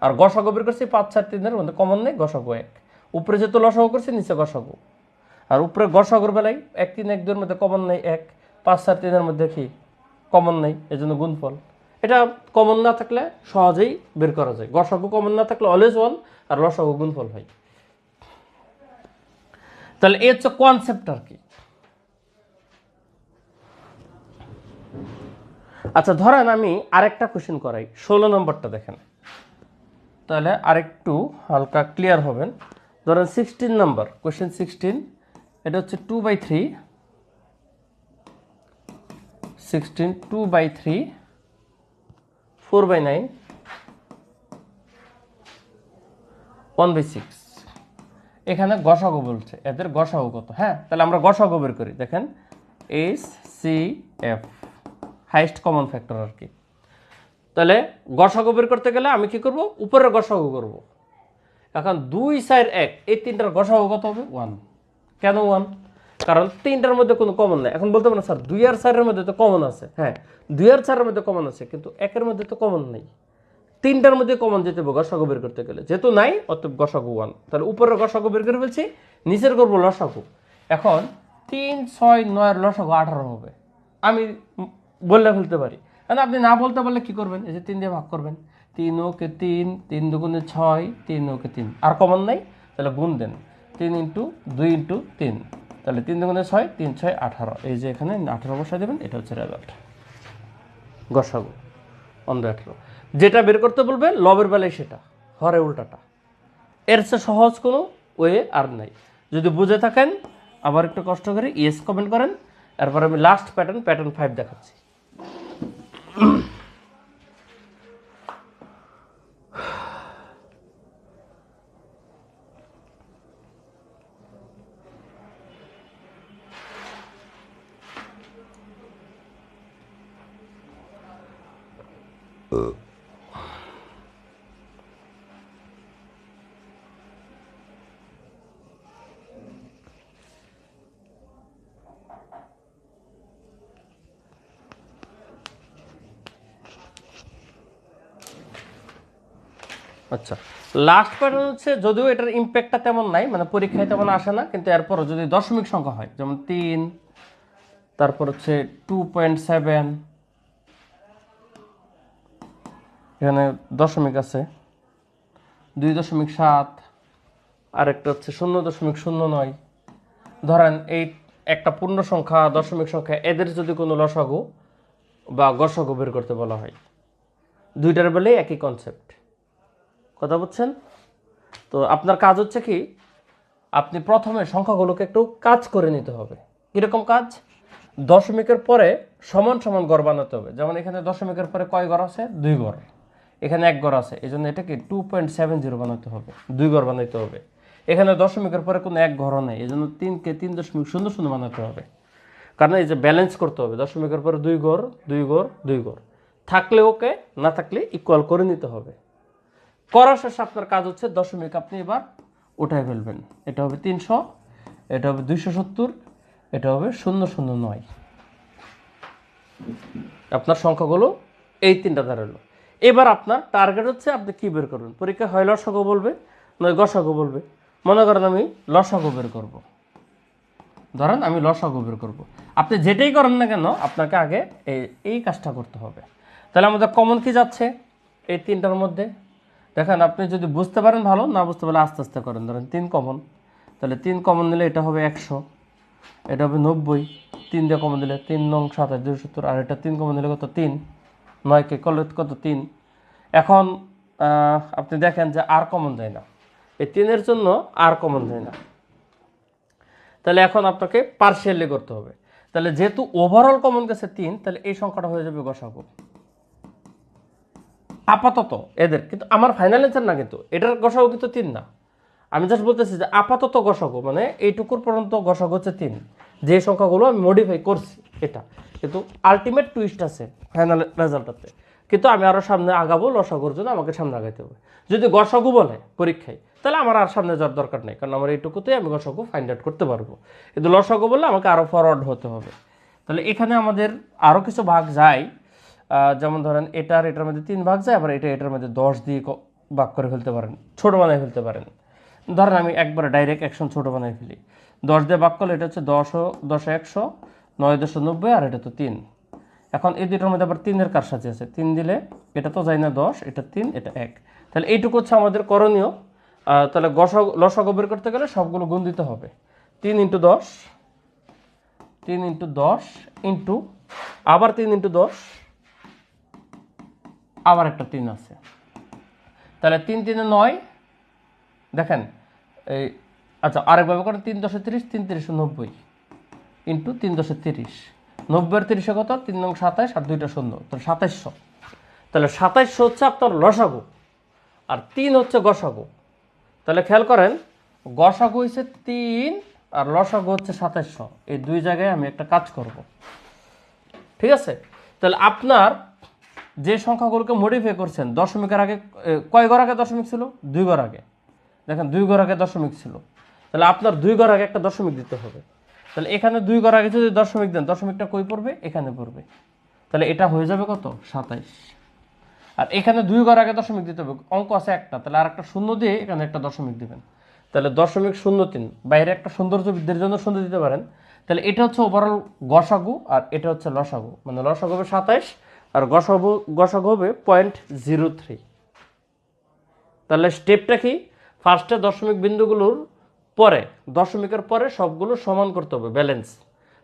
Speaker 1: আর গসাগু বের করছি 5 4 3 এর মধ্যে কমন নেই, গসাগু 1। উপরে যেহেতু লসাগু করছি, নিচে গসাগু। আর উপরে গসাগুর বেলায় 1 3 1 2 এর মধ্যে কমন নেই 1, 5 4 3 এর মধ্যে কি কমন নেই, এই জন্য গুণফল। এটা কমন না থাকলে সহজেই বের করা যায়। গসাগু কমন না থাকলে অলওয়েজ 1, আর লসাগু গুণফল হয়। তাহলে এই হচ্ছে কনসেপ্ট আর কি। আচ্ছা, ধরেন আমি আরেকটা কোশ্চেন করাই, 16 নম্বরটা দেখেন, তাহলে আরেকটু হালকা ক্লিয়ার হবেন। ধরেন 16 নম্বর কোশ্চেন 16, এটা হচ্ছে 2/3, 16 2/3 4/9 1/6। এখানে গসাগু বলছে, এদের গসাগু কত? হ্যাঁ, তাহলে আমরা গসাগু বের করি। দেখেন HCF, হাইস্ট কমন ফ্যাক্টর আর কি। তাহলে গসাগু বের করতে গেলে আমি কি করব? উপরের গসাগু করব। এখন 2 4 1 এই তিনটার গসাগু কত হবে? 1। কেন 1? কারণ তিনটার মধ্যে কোনো কমন নাই। এখন বলতে পারেন স্যার 2 আর 4 এর মধ্যে তো কমন আছে। হ্যাঁ, 2 আর 4 এর মধ্যে কমন আছে, কিন্তু 1 এর মধ্যে তো কমন নেই। তিনটার মধ্যে কমন যেতে হবে গসাগু বের করতে গেলে, যেহেতু নাই অতএব গসাগু 1। তাহলে উপরের গসাগু বের করে ফেলছি, নিচের করবো লসাগু। এখন 3 6 9 এর লসাগু 18 হবে, আমি বললে ফেলতে পারি। কারণ আপনি না বলতে পারলে কি করবেন? এই যে 3 দিয়ে ভাগ করবেন, 3 ওকে 3, 3 দুগুণে 6, 3 ওকে 3। আর কমন নাই, তাহলে গুণ দেন 3 × 2 × 3, তাহলে 3 দুগুণে 6, 3 6 18। এই যে এখানে 18 বসায় দেবেন, এটা হচ্ছে রেজাল্ট, গসাগু 18। যেটা বের করতে বলবে লবের বেলায় সেটা, হরে উল্টাটা। এর চেয়ে সহজ কোনো ওয়ে আর নাই। যদি বুঝে থাকেন আবার একটু কষ্ট করে ইয়েস কমেন্ট করেন। এরপর আমি লাস্ট প্যাটার্ন 5 দেখাচ্ছি। আচ্ছা, লাস্ট প্যাটার্ন হচ্ছে, যদিও এটার ইম্প্যাক্টটা তেমন নাই, মানে পরীক্ষায় তেমন আসে না, কিন্তু এরপরও যদি দশমিক সংখ্যা হয়, যেমন 3, তারপর হচ্ছে 2.7, এখানে দশমিক আছে 2.7, আরেকটা হচ্ছে 0.09। ধরেন এই একটা পূর্ণ সংখ্যা, দশমিক সংখ্যা, এদের যদি কোনো লসাগু বা গসাগু বের করতে বলা হয়, দুইটার বেলায় একই কনসেপ্ট। কথা বুঝছেন? তো আপনার কাজ হচ্ছে কি, আপনি প্রথমে সংখ্যাগুলোকে একটু কাজ করে নিতে হবে। কীরকম কাজ? দশমিকের পরে সমান সমান গড় বানাতে হবে। যেমন এখানে দশমিকের পরে কয় গড় আছে? 2 গড়। এখানে 1 গড় আছে, এই জন্য এটাকে 2.70 বানাতে হবে, 2 গড় বানাইতে হবে। এখানে দশমিকের পরে কোনো 1 ঘরও নেই, এই জন্য 3কে 3.00 বানাতে হবে। কারণ এই যে ব্যালেন্স করতে হবে, দশমিকের পরে 2 গড় 2 গড় 2 গড় থাকলে ওকে, না থাকলে ইকুয়াল করে নিতে হবে। করার শেষে আপনার কাজ হচ্ছে দশমিক আপনি এবার উঠায় ফেলবেন। এটা হবে 300, এটা হবে 270, এটা হবে 009। আপনার সংখ্যাগুলো এই তিনটা দাঁড়ালো। এবার আপনার টার্গেট হচ্ছে আপনি কী বের করবেন। পরীক্ষা হয় লসাগু বলবে, নয় গসাগু বলবে। মনে করেন আমি লসাগু বের করব, ধরেন আমি লসাগু বের করব। আপনি যেটাই করেন না কেন আপনাকে আগে এই কাজটা করতে হবে। তাহলে আমাদের কমন কি যাচ্ছে এই তিনটার মধ্যে? দেখেন আপনি যদি বুঝতে পারেন ভালো, না বুঝতে পারলে আস্তে আস্তে করেন। ধরেন 3 কমন, তাহলে 3 কমন নিলে এটা হবে 100, এটা হবে 90, 3 দিয়ে কমন দিলে 3 নং 27 270, আর এটা 3 কমন দিলে কত 3, 9কে করলে কত 3। এখন আপনি দেখেন যে আর কমন যায় না, এই 3-এর জন্য আর কমন যায় না। তাহলে এখন আপনাকে পার্শিয়ালি করতে হবে। তাহলে যেহেতু ওভারঅল কমন গেছে 3, তাহলে এই সংখ্যাটা হয়ে যাবে গসাগু আপাতত এদের। কিন্তু আমার ফাইনাল অ্যান্সার না, কিন্তু এটার গসাগু কিন্তু 3 না। আমি জাস্ট বলতেছি যে আপাতত গসাগু মানে এইটুকুর পর্যন্ত গসাগু হচ্ছে 3, যে সংখ্যাগুলো আমি মডিফাই করছি এটা। কিন্তু আলটিমেট টুইস্ট আছে ফাইনাল রেজাল্টটাতে। কিন্তু আমি আরও সামনে আগাবো, লসাগুর জন্য আমাকে সামনে আগাইতে হবে। যদি গসাগু বলে পরীক্ষায়, তাহলে আমার আর সামনে যাওয়ার দরকার নেই, কারণ আমার এইটুকুতেই আমি গসাগু ফাইন্ড আউট করতে পারবো। কিন্তু লসাগু বললে আমাকে আরও ফরওয়ার্ড হতে হবে। তাহলে এখানে আমাদের আরও কিছু ভাগ যায়, যেমন ধরেন এটার মধ্যে 3 ভাগ যায়, আবার এটার মধ্যে 10 দিয়ে ভাগ করে ফেলতে পারেন, ছোটো বানায় ফেলতে পারেন। ধরেন আমি একবারে ডাইরেক্ট অ্যাকশন ছোটো বানাই ফেলি, 10 দিয়ে ভাগ করলে এটা হচ্ছে 10 100, 9 10 90, আর এটা তো 3। এখন এই দুটোর মধ্যে আবার 3-এর কারসাজি আছে, 3 দিলে এটা তো যায় না 10, এটা 3, এটা 1। তাহলে এইটুকু হচ্ছে আমাদের করণীয়। তাহলে লসাগু বের করতে গেলে সবগুলো গুণ দিতে হবে। 3 × 10, 3 × 10 ইন্টু আবার 3 × 10, আবার একটা 3 আছে। তাহলে 3 3 9, দেখেন এই আচ্ছা আরেকভাবে করেন, 3 10 30, 3 30 90 ইন্টু 3 10 30, 90 30 কত 3 নং 27 আর 2টা 0, তাহলে 2700। তাহলে 2700 হচ্ছে আপনার লসাগু, আর 3 হচ্ছে গসাগু। তাহলে খেয়াল করেন, গসাগু হচ্ছে 3 আর লসাগু হচ্ছে 2700। এই দুই জায়গায় আমি একটা কাজ করব, ঠিক আছে? তাহলে আপনার যে সংখ্যাগুলোকে মডিফাই করছেন, দশমিকের আগে কয় ঘর আগে দশমিক ছিল? 2 ঘর আগে। দেখেন 2 ঘর আগে দশমিক ছিল, তাহলে আপনার 2 ঘর আগে একটা দশমিক দিতে হবে। তাহলে এখানে 2 ঘর আগে যদি দশমিক দেন, দশমিকটা কই পড়বে? এখানে পড়বে। তাহলে এটা হয়ে যাবে কত? 27। আর এখানে 2 ঘর আগে দশমিক দিতে হবে, অঙ্ক আছে একটা, তাহলে আর একটা শূন্য দিয়ে এখানে একটা দশমিক দিবেন। তাহলে 0.03, বাইরে একটা সৌন্দর্যবৃদ্ধির জন্য শূন্য দিতে পারেন। তাহলে এটা হচ্ছে ওভারঅল গসাগু, আর এটা হচ্ছে লসাগু। মানে লসাগু হবে 27 আর গসাগু হবে 0.03। তাহলে স্টেপটা কি? ফার্স্টে দশমিক বিন্দুগুলোর পরে, দশমিকের পরে সবগুলো সমান করতে হবে, ব্যালেন্স।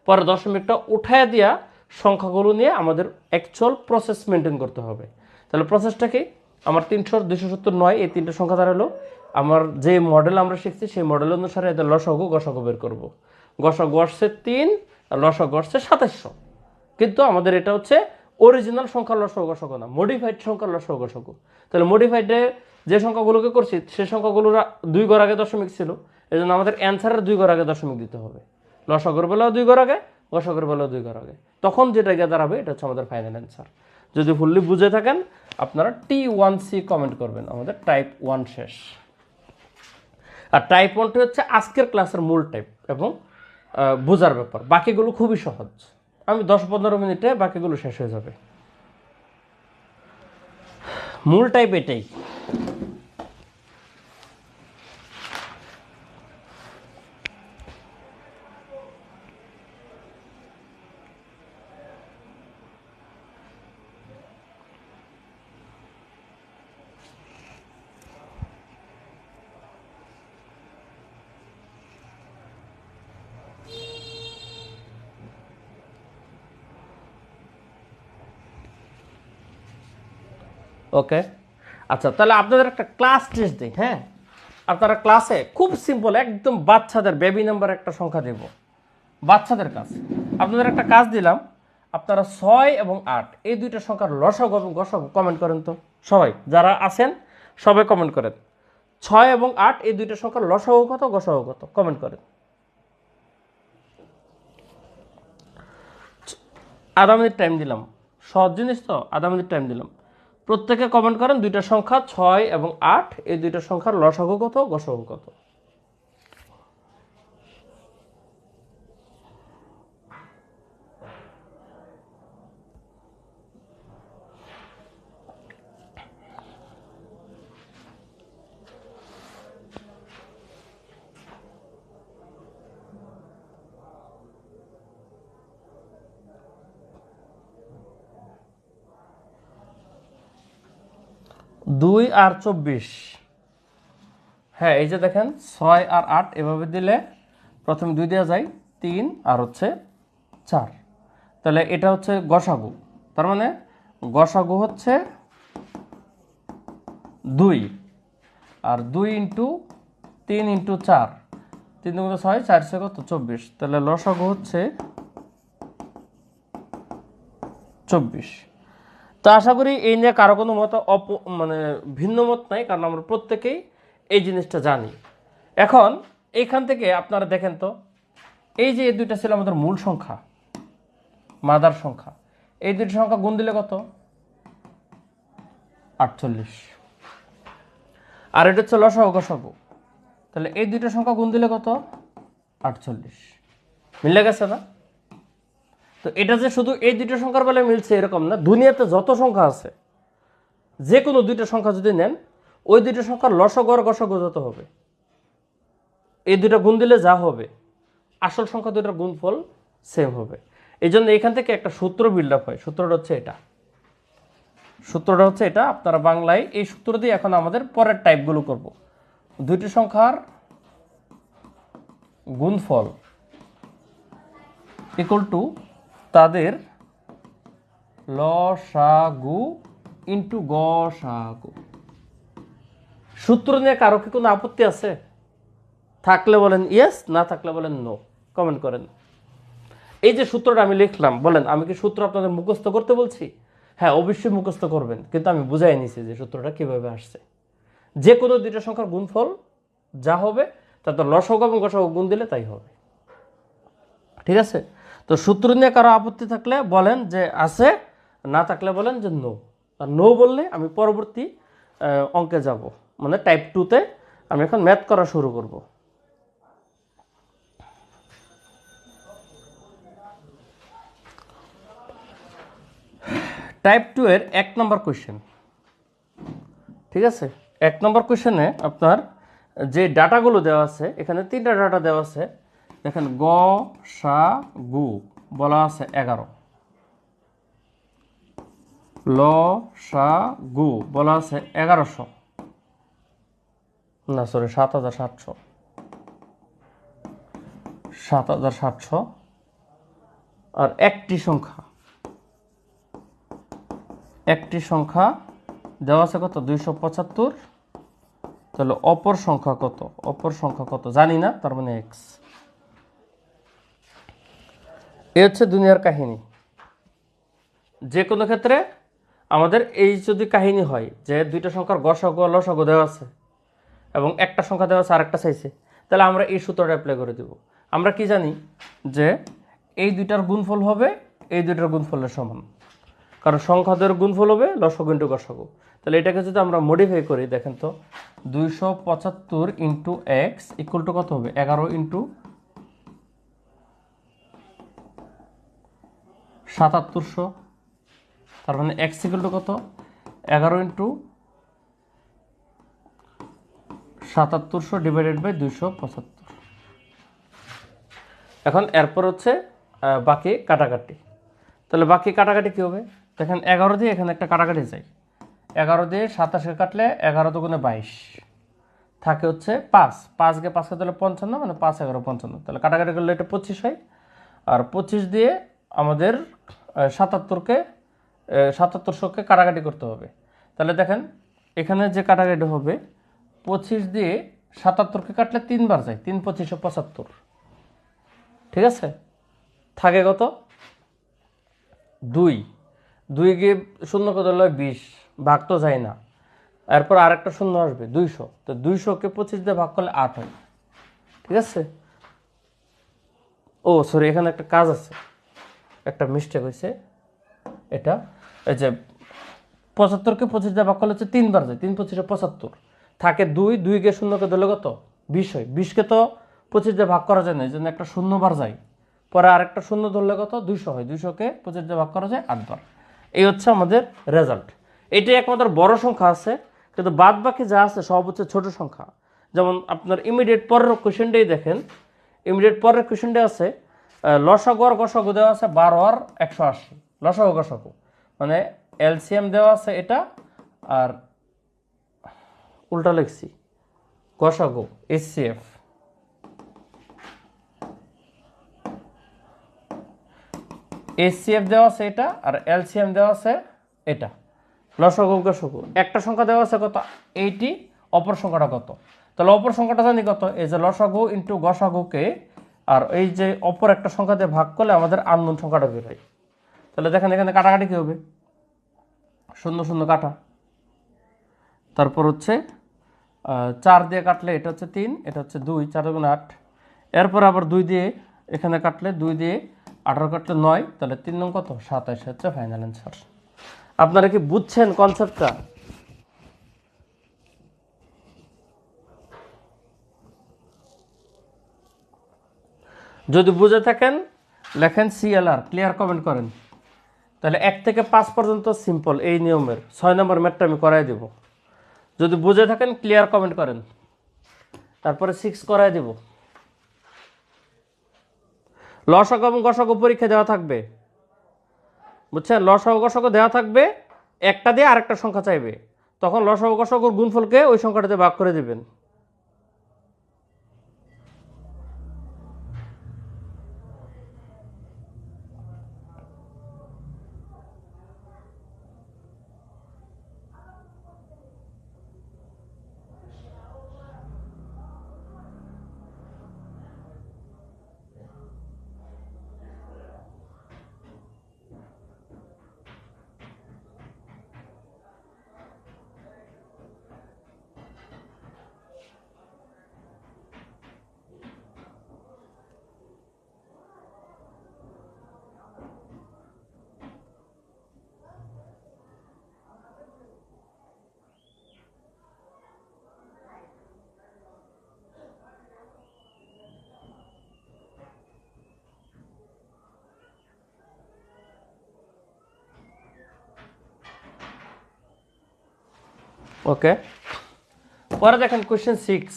Speaker 1: পরে দশমিকটা উঠায় দিয়া সংখ্যাগুলো নিয়ে আমাদের অ্যাকচুয়াল প্রসেস মেনটেন করতে হবে। তাহলে প্রসেসটা কি? আমার 300 279 এই তিনটা সংখ্যা দাঁড়ালো। আমার যে মডেল আমরা শিখছি সেই মডেল অনুসারে এদের লসাগু গসাগু বের করব। গসাগু আসছে 3 আর লসাগু আসছে 2700। কিন্তু আমাদের এটা হচ্ছে অরিজিনাল সংখ্যার লসাগু গসাগু না, মডিফাইড সংখ্যার লসাগু গসাগু। তাহলে মডিফাইডে যে সংখ্যাগুলোকে করছি সে সংখ্যাগুলোর 2 ঘর আগে দশমিক ছিল, এই জন্য আমাদের অ্যান্সারের 2 ঘর আগে দশমিক দিতে হবে। লসাগুর বেলাও 2 ঘর আগে, গসাগুর বেলাও 2 ঘর আগে। তখন যেটা গিয়ে দাঁড়াবে এটা হচ্ছে আমাদের ফাইনাল অ্যান্সার। যদি ফুললি বুঝে থাকেন আপনারা T1C কমেন্ট করবেন। আমাদের টাইপ 1 শেষ। আর টাইপ 1টি হচ্ছে আজকের ক্লাসের মূল টাইপ এবং বোঝার ব্যাপার। বাকিগুলো খুবই সহজ, আমি 10-15 মিনিটে বাকিগুলো শেষ হয়ে যাবে। মূল টাইপ এটাই। ওকে, আচ্ছা তাহলে আপনাদের একটা ক্লাস টেস্ট দিই। হ্যাঁ, আপনারা ক্লাসে খুব সিম্পল একদম বাচ্চাদের বেবি নাম্বার একটা সংখ্যা দেব, বাচ্চাদের কাজ। আপনাদের একটা কাজ দিলাম, আপনারা 6 এবং 8 এই দুইটা সংখ্যার লসাগু এবং গসাগু কমেন্ট করেন তো। সবাই যারা আছেন সবাই কমেন্ট করেন, 6 এবং 8 এই দুইটা সংখ্যার লসাগু কত গসাগু কত, কমেন্ট করেন। আধা মিনিট টাইম দিলাম, সহজ জিনিস তো, আধা মিনিট টাইম দিলাম। প্রত্যেকে কমেন্ট করেন দুইটা সংখ্যা 6 এবং 8 এই দুইটা সংখ্যার লসাগু কত গসাগু কত। 2 আর 24, হ্যাঁ এই যে দেখেন 6 আর 8 এভাবে দিলে প্রথমে 2 দেওয়া যায়, 3 আর হচ্ছে 4, তাহলে এটা হচ্ছে গসাগু। তার মানে গসাগু হচ্ছে 2, আর 2 ইন্টু 3 ইন্টু 4, 3 দুগুণে 6, 4 6 কত 24, তাহলে লসাগু হচ্ছে 24। তো আশা করি এই নিয়ে কারো কোনো মত মানে ভিন্ন মত নাই, কারণ আমরা প্রত্যেকেই এই জিনিসটা জানি। এখন এইখান থেকে আপনারা দেখেন তো, এই যে এই দুইটা ছিল আমাদের মূল সংখ্যা, মাদার সংখ্যা, এই দুইটা সংখ্যা গুণ দিলে কত 48, আর এটা হচ্ছে লসাগু গসাগু, তাহলে এই দুইটা সংখ্যা গুণ দিলে কত 48, মিলে গেছে না? তো এটা যে শুধু এই দুইটা সংখ্যার বেলায় মিলছে এরকম না, দুনিয়াতে যত সংখ্যা আছে যে কোনো দুইটা সংখ্যা যদি নেন, ওই দুইটা সংখ্যার লসাগু আর গসাগু যত হবে, এই দুইটা গুণ দিলে যা হবে আসল সংখ্যা দুইটার গুণফল সেম হবে। এই জন্য এখান থেকে একটা সূত্র বিল্ড আপ হয়, সূত্রটা হচ্ছে এটা। আপনারা বাংলায় এই সূত্র দিয়ে এখন আমাদের পরের টাইপগুলো করব। দুইটি সংখ্যার গুণফল ইকুয়াল টু তাদের লসাগু ইন্টু গসাগু। সূত্র নিয়ে কারো কি কোনো আপত্তি আছে? থাকলে বলেন ইয়েস, না থাকলে বলেন নো, কমেন্ট করেন। এই যে সূত্রটা আমি লিখলাম, বলেন আমি কি সূত্র আপনাদের মুখস্থ করতে বলছি? হ্যাঁ অবশ্যই মুখস্থ করবেন, কিন্তু আমি বুঝাই নিছি যে সূত্রটা কিভাবে আসছে। যে কোনো দুইটা সংখ্যার গুণফল যা হবে তাতে লসাগু এবং গসাগু গুণ দিলে তাই হবে, ঠিক আছে? তো সূত্র নিয়ে কারো আপত্তি থাকলে বলেন যে আছে, না থাকলে বলেন যে নো। আর নো বললে আমি পরবর্তী অঙ্কে যাব, মানে টাইপ 2তে আমি এখন ম্যাথ করা শুরু করব। টাইপ 2 এর 1 নম্বর কোয়েশ্চেন, ঠিক আছে? 1 নম্বর কোয়েশ্চেনে আপনার যে ডাটাগুলো দেওয়া আছে, এখানে 3টা ডাটা দেওয়া আছে। দেখেন গ সা গু বলা আছে 11, ল সা গু বলা আছে 1100, না সরি 7700, আর একটি সংখ্যা দেওয়া আছে কত 275, তাহলে অপর সংখ্যা কত জানি না, তার মানে এক্স। এ হচ্ছে দুনিয়ার কাহিনী। যে কোনো ক্ষেত্রে আমাদের এই যদি কাহিনী হয় যে দুইটা সংখ্যার গসাগু লসাগু দেওয়া আছে এবং একটা সংখ্যা দেওয়া আছে আরেকটা চাইছে, তাহলে আমরা এই সূত্রটা অ্যাপ্লাই করে দেব। আমরা কি জানি যে এই দুইটার গুণফল হবে এই দুইটার গুণফলের সমান, কারণ সংখ্যাদের গুণফল হবে লসাগু ইন্টু গসাগু। তাহলে এটাকে যদি আমরা মডিফাই করি, দেখেন তো 275 ইন্টু এক্স ইকুয়াল টু কত হবে 11 ইন্টু 7700, তার মানে এক্স ইকুয়াল টু কত 11 ইন্টু 7700 ডিভাইডেড বাই 275। এখন এরপর হচ্ছে বাকি কাটাকাটি। তাহলে বাকি কাটাকাটি কী হবে? দেখেন 11 দিয়ে এখানে একটা কাটাকাটি যায়, 11 দিয়ে 27 কাটলে 11 দুগুণে 22, থাকে হচ্ছে 5, 5 কে 5 তাহলে 55, মানে 5 11 55, তাহলে কাটাকাটি করলে এটা 25 হয়। আর 25 দিয়ে আমাদের 7700কে কাটাকাটি করতে হবে। তাহলে দেখেন এখানে যে কাটাকাটি হবে 25 দিয়ে 77কে কাটলে 3 বার যায়, 3 25 75, ঠিক আছে? থাকে কত 2, 2 গিয়ে শূন্য কত হলো 20, ভাগ তো যায় না, এরপর আরেকটা শূন্য আসবে 200, তো 200কে 25 দিয়ে ভাগ করলে 8 হয়, ঠিক আছে? ও সরি, এখানে একটা কাজ আছে, একটা মিস্টেক হয়েছে। এটা এই যে 75কে 25 দিয়ে ভাগ করলে হচ্ছে 3 বার যায়, 3 25 75, থাকে 2, 2 গিয়ে শূন্যকে ধরলে কত 20 হয়, 20কে তো 25 দিয়ে ভাগ করা যায় না, এই জন্য একটা শূন্য বার যায়, পরে আরেকটা শূন্য ধরলে কত 200 হয়, 200কে 25 দিয়ে ভাগ করা যায় 8 বার। এই হচ্ছে আমাদের রেজাল্ট। এটাই একমাত্র বড় সংখ্যা আছে, কিন্তু বাদ বাকি যা আছে সব হচ্ছে ছোট সংখ্যা। যেমন আপনার ইমিডিয়েট পরের কোয়েশ্চেনটাই দেখেন, ইমিডিয়েট পরের কোয়েশ্চেনটা আছে লসাগু আর গসাগু দেওয়া আছে 12 আর 180, লসাগু গসাগু মানে এলসিএম দেওয়া আছে এটা, আর উল্টা লিখছি, গসাগু HCF, HCF দেওয়া আছে এটা, আর LCM দেওয়া আছে এটা। লসাগু গসাগু একটা সংখ্যা দেওয়া আছে কত 80, অপর সংখ্যাটা কত? তাহলে অপর সংখ্যাটা জানি কত, এই যে লসাগু ইন্টু গসাগুকে আর এই যে অপর একটা সংখ্যা দিয়ে ভাগ করলে আমাদের আননোন সংখ্যাটা বের হয়। তাহলে দেখেন এখানে কাটাকাটি কি হবে, শূন্য শূন্য কাটা, তারপর হচ্ছে 4 দিয়ে কাটলে এটা হচ্ছে 3, এটা হচ্ছে 2, 4 গুণ 8, এরপর আবার 2 দিয়ে এখানে কাটলে 2 দিয়ে 18 কাটলে 9, তাহলে 3 নং কত 27 হচ্ছে ফাইনাল অ্যান্সার। আপনারা কি বুঝছেন কনসেপ্টটা? যদি বুঝে থাকেন লেখেন CLR, ক্লিয়ার কমেন্ট করেন। তাহলে 1 থেকে 5 পর্যন্ত সিম্পল এই নিয়মের, 6 নম্বর ম্যাথটা আমি করাই দেব। যদি বুঝে থাকেন ক্লিয়ার কমেন্ট করেন, তারপরে 6 করাই দেব। লসাগু এবং গসাগু পরীক্ষা দেওয়া থাকবে, বুঝছেন? লসাগু গসাগু দেওয়া থাকবে, একটা দিয়ে আরেকটা সংখ্যা চাইবে, তখন লসাগু গসাগুর গুণফলকে ওই সংখ্যাটাতে ভাগ করে দিবেন। ওকে, পরে দেখেন কোয়েশ্চেন 6।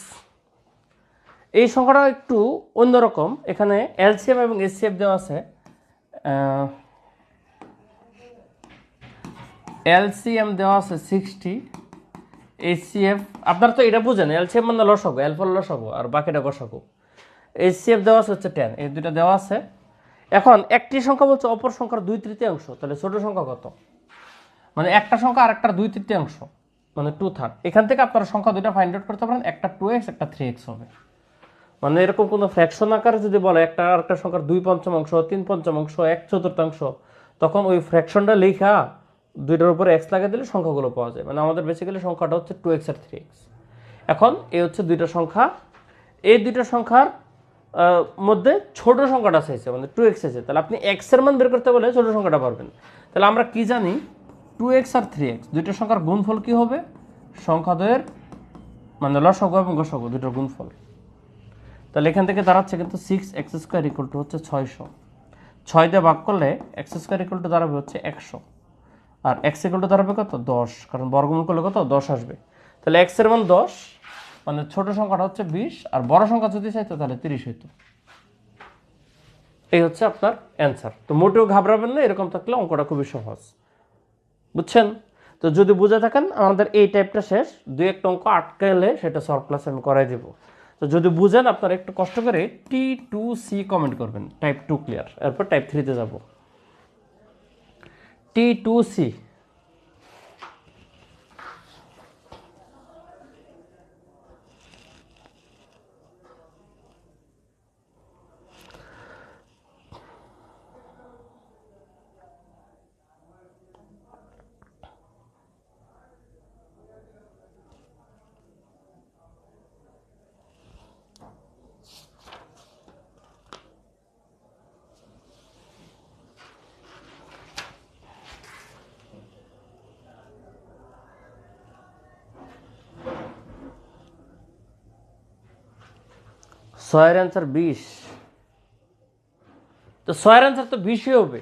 Speaker 1: এই সংখ্যাটা একটু অন্যরকম, এখানে LCM এবং HCF দেওয়া আছে। LCM দেওয়া আছে 60, HCF আপনারা তো এটা বুঝেন, LCM মানে লসাগু, L ফর লসাগু আর বাকিটা গসাগু। HCF দেওয়া আছে হচ্ছে 10, এই দুইটা দেওয়া আছে। এখন একটি সংখ্যা বলছে অপর সংখ্যার 2/3, তাহলে ছোট সংখ্যা কত? মানে একটা সংখ্যা আর একটার 2/3, মানে 2/3। এখান থেকে আপনারা সংখ্যা দুইটা ফাইন্ড আউট করতে পারেন, একটা 2x একটা 3x হবে। মানে এরকম কোনো ফ্র্যাকশন আকারে যদি বলে একটা আর একটা সংখ্যার 2/5, 3/5, 1/4, তখন ওই ফ্র্যাকশনটা লেখা দুইটার উপরে x লাগিয়ে দিলে সংখ্যাগুলো পাওয়া যায়। মানে আমাদের বেসিক্যালি সংখ্যাটা হচ্ছে 2x আর 3x। এখন এই হচ্ছে দুইটা সংখ্যা, এই দুইটা সংখ্যার মধ্যে ছোট সংখ্যাটা চাইছে, মানে 2x আছে। তাহলে আপনি x এর মান বের করতে বলে ছোট সংখ্যাটা পারবেন। তাহলে আমরা কি জানি, 2x আর 3x দুইটা সংখ্যার গুণফল কি হবে? সংখ্যাদ্বয়ের মানে লসাগু এবং গসাগু দুইটার গুণফল। তাহলে এখান থেকে দাঁড়াচ্ছে কিন্তু 6x² হচ্ছে 600, 6 দিয়ে ভাগ করলে x² দাঁড়াবে হচ্ছে 100, আর x দাঁড়াবে কত 10, কারণ বর্গমূল করলে কত 10 আসবে। তাহলে x এর মান 10, মানে ছোট সংখ্যাটা হচ্ছে 20, আর বড় সংখ্যা যদি চাইতো তাহলে 30 হইতো। এই হচ্ছে আপনার অ্যান্সার। তো মোটেও ঘাবড়াবেন না, এরকম থাকলে অঙ্কটা খুবই সহজ, বুঝছেন? তো যদি বুঝে থাকেন আমাদের এই টাইপটা শেষ, 2-1 অঙ্ক আটকালে সেটা সলভ ক্লাস আমি করাই দেবো। তো যদি বুঝেন আপনারা একটু কষ্ট করে T2C কমেন্ট করবেন, টাইপ 2 ক্লিয়ার, এরপর টাইপ 3-তে যাব। T2C, ছয়ের অ্যান্সার 20। তো ছয়ের অ্যান্সার তো 20ই হবে।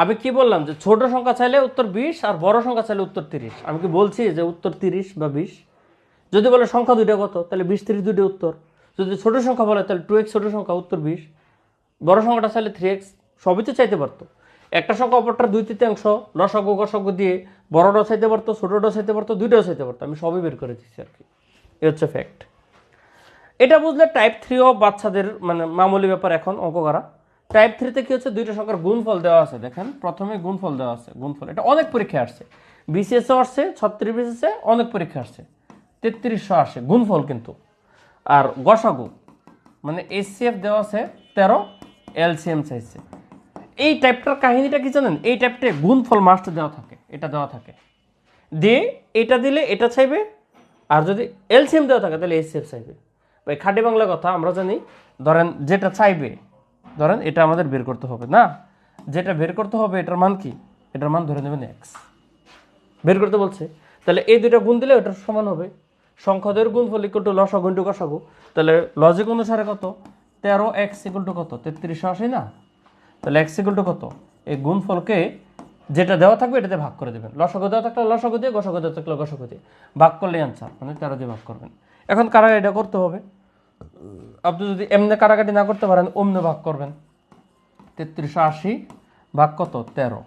Speaker 1: আমি কি বললাম যে ছোট সংখ্যা চাইলে উত্তর 20 আর বড় সংখ্যা চাইলে উত্তর 30। আমি কি বলছি যে উত্তর 30 বা 20? যদি বলে সংখ্যা দুইটা কত, তাহলে 20-30 দুইটা উত্তর। যদি ছোট সংখ্যা বলে তাহলে 2x ছোট সংখ্যা, উত্তর 20। বড় সংখ্যাটা চাইলে 3x, সবই তো চাইতে পারতো। একটা সংখ্যা অপরটার 2/3 লসাগু গসাগু দিয়ে বড়টাও চাইতে পারতো, ছোটটাও চাইতে পারতো, দুইটাও চাইতে পারতো। আমি সবই বের করে দিচ্ছি আর কি, এ হচ্ছে ফ্যাক্ট। এটা বুঝলে টাইপ 3ও বাচ্চাদের মানে মামুলি ব্যাপার এখন অঙ্ক করা। টাইপ 3তে কি হচ্ছে, দুইটা সংখ্যার গুণফল দেওয়া আছে। দেখেন প্রথমে গুণফল দেওয়া আছে, গুণফল এটা অনেক পরীক্ষা আসছে, বিসিএসও আসছে, 36 বিসিএসে অনেক পরীক্ষা আসছে, 3300 আসে গুণফল কিন্তু। আর গসাগু মানে এসসিএফ দেওয়া আছে 13, এলসিএম চাইছে। এই টাইপটার কাহিনীটা কি জানেন, এই টাইপটা গুণফল মাস্ট দেওয়া থাকে, এটা দেওয়া থাকে দিয়ে এটা দিলে এটা চাইবে, আর যদি এলসিএম দেওয়া থাকে তাহলে এসসিএফ চাইবে। ভাই খাঁটি বাংলা কথা আমরা জানি, ধরেন যেটা চাইবে, ধরেন এটা আমাদের বের করতে হবে না, যেটা বের করতে হবে এটার মান কি, এটার মান ধরে নেবেন এক্স, বের করতে বলছে, তাহলে এই দুইটা গুণ দিলে ওটার সমান হবে। সংখ্যাদের গুণফল ইকুয়াল টু লসাগু ইন্টু গসাগু, তাহলে লজিক অনুসারে কত, 13x ইকুয়াল টু কত, 3380 না, তাহলে x ইকুয়াল টু কত, এই গুণফলকে যেটা দেওয়া থাকবে এটাতে ভাগ করে দেবেন, লসাগু দেওয়া থাকলে লসাগু দিয়ে, গসাগু দেওয়া থাকলে গসাগু দিয়ে ভাগ করলে আনসার, মানে 13 দিয়ে ভাগ করবেন। এখন কারাগারি এটা করতে হবে, আপনি যদি এমনি কারাকাটি না করতে পারেন অমনে ভাগ করবেন, 3380 ভাগ কত 13,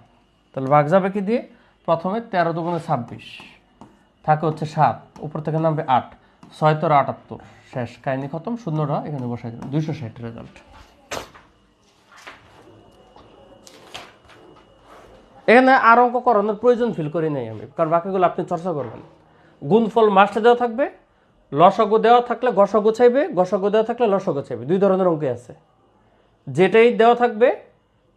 Speaker 1: তাহলে ভাগ যাবে কি দিয়ে, প্রথমে 13 দুগুণে 26 থাকে হচ্ছে 7, উপর থেকে নামবে 8, 6 × 78, শেষ, কাহিনী খতম, শূন্যটা এখানে বসাই দেবেন, 260 রেজাল্ট। এখানে আর অঙ্ক করানোর প্রয়োজন ফিল করি নাই আমি, কারণ বাকিগুলো আপনি চর্চা করবেন। গুণফল মাস্টে দেওয়া থাকবে, লসাগু দেওয়া থাকলে গসাগু চাইবে, গসাগু দেওয়া থাকলে লসাগু চাইবে, দুই ধরনের অঙ্কে আছে। যেটাই দেওয়া থাকবে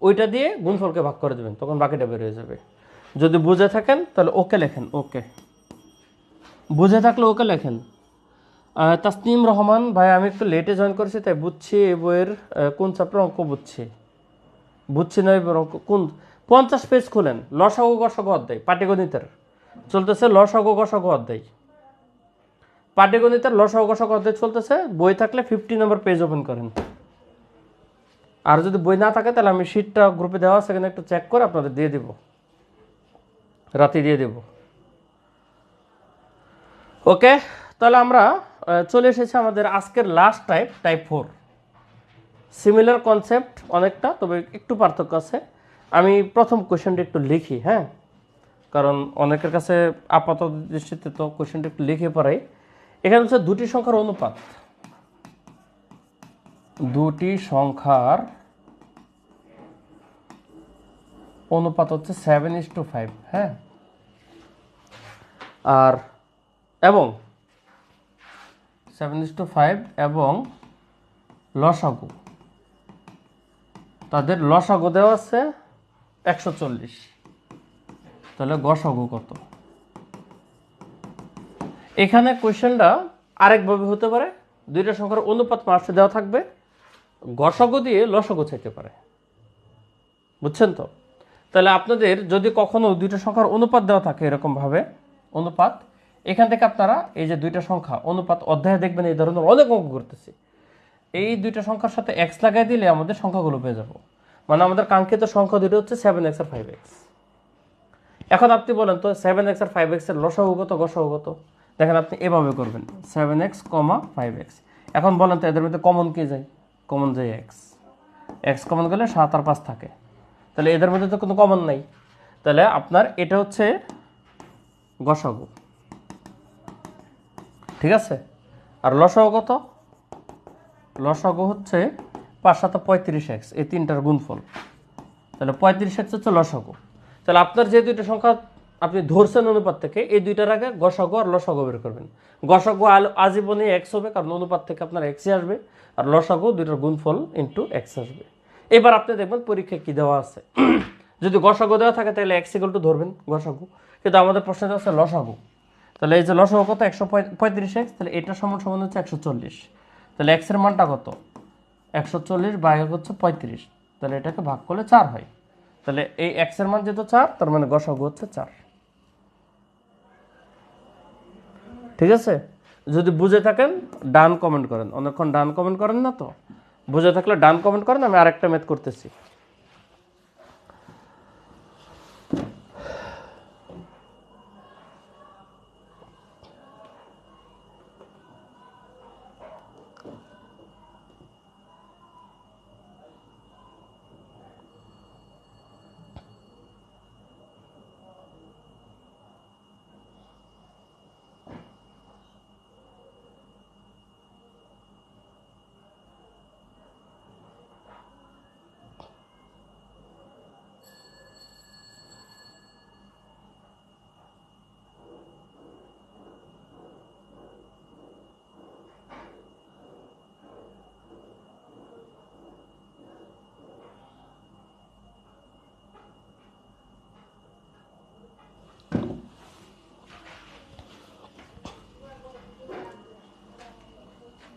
Speaker 1: ওইটা দিয়ে গুণফলকে ভাগ করে দেবেন, তখন বাকিটা বের হয়ে যাবে। যদি বুঝে থাকেন তাহলে ওকে লেখেন, ওকে, বুঝে থাকলে ওকে লেখেন। তাসনিম রহমান ভাই, আমি একটু লেটে জয়েন করেছি তাই বুঝছি এই বইয়ের কোন চ্যাপ্টার অঙ্ক বুঝছি না, এবার অঙ্ক কোন 50 পেজ খুলেন, লসাগু গসাগু অধ্যায় পাটিগণিতের চলতেছে, লসাগু গসাগু অধ্যায় পাটিগণিতের লসাগু গসাগু অধ্যায় চলতেছে, বই থাকলে 50 নম্বর পেজ ওপেন করেন। আর যদি বই না থাকে তাহলে আমি শিটটা গ্রুপে দেওয়া আছে, সেখানে একটু চেক করে আপনাদের দিয়ে দিব, রাতে দিয়ে দেব। ওকে, তাহলে আমরা চলে এসেছি আমাদের আজকের লাস্ট টাইপ 4। সিমিলার কনসেপ্ট অনেকটা, তবে একটু পার্থক্য আছে। আমি প্রথম কোয়েশ্চেনটা একটু লিখি, হ্যাঁ, কারণ অনেকের কাছে আপাতত দৃষ্টিতে তো কোয়েশ্চেনটা একটু লিখে পড়াই। এখানে হচ্ছে দুটি সংখ্যার অনুপাত, দুটি সংখ্যার অনুপাত হচ্ছে 7:5, হ্যাঁ, আর এবং 7:5 এবং লসাগু, তাদের লসাগু দেওয়া আছে 140, তাহলে গসাগু কত। এখানে কোয়েশ্চেনটা আরেকভাবে হতে পারে, দুইটা সংখ্যার অনুপাত মাস্টে দেওয়া থাকবে, গসাগু দিয়ে লসাগু চাইতে পারে, বুঝছেন তো। তাহলে আপনাদের যদি কখনো দুইটা সংখ্যার অনুপাত দেওয়া থাকে এরকমভাবে অনুপাত, এখান থেকে আপনারা এই যে দুইটা সংখ্যা অনুপাত অধ্যায়ে দেখবেন এই ধরনের অনেক অঙ্ক করতেছি, এই দুইটা সংখ্যার সাথে এক্স লাগাই দিলে আমাদের সংখ্যাগুলো পেয়ে যাব, মানে আমাদের কাঙ্ক্ষিত সংখ্যা দুটো হচ্ছে 7x আর 5x। এখন আপনি বলেন তো 7x আর 5x এর লসাগু কত গসাগু কত, দেখেন আপনি এভাবে করবেন 7x, 5x। এখন বলেন তো এদের মধ্যে কমন কে যায়, কমন যায় এক্স কমন গেলে 7 আর 5 থাকে, তাহলে এদের মধ্যে তো কোনো কমন নাই, তাহলে আপনার এটা হচ্ছে গসাগু, ঠিক আছে। আর লসাগু কত, লসাগু হচ্ছে 5 × 7 = 35x, এই তিনটার গুণফল, তাহলে 35x হচ্ছে লসাগু। তাহলে আপনার যে দুইটা সংখ্যা আপনি ধরছেন অনুপাত থেকে, এই দুইটার আগে গসাগু আর লসাগু বের করবেন। গসাগু আজীবনে এক্স হবে, কারণ অনুপাত থেকে আপনার এক্সই আসবে, আর লসাগু দুইটার গুণফল ইন্টু এক্স আসবে। এবার আপনি দেখবেন পরীক্ষায় কি দেওয়া আছে, যদি গসাগু দেওয়া থাকে তাহলে এক্স ইকুয়াল টু ধরবেন গসাগু, কিন্তু আমাদের প্রশ্নে দেওয়া আছে লসাগু, তাহলে এই যে লসাগু কত 135x, তাহলে এটা সমান সমান হচ্ছে 140, তাহলে এক্সের মানটা কত 140 ভাগ হচ্ছে 35, তাহলে এটাকে ভাগ করলে 4 হয়, তাহলে এই এক্সের মান যেহেতু 4, তার মানে গসাগু হচ্ছে 4, ঠিক আছে। যদি বুঝে থাকেন ডান কমেন্ট করেন, অনেকক্ষণ ডান কমেন্ট করেন না তো, বুঝে থাকলে ডান কমেন্ট করেন, আমি আরেকটা ম্যাথ করতেছি।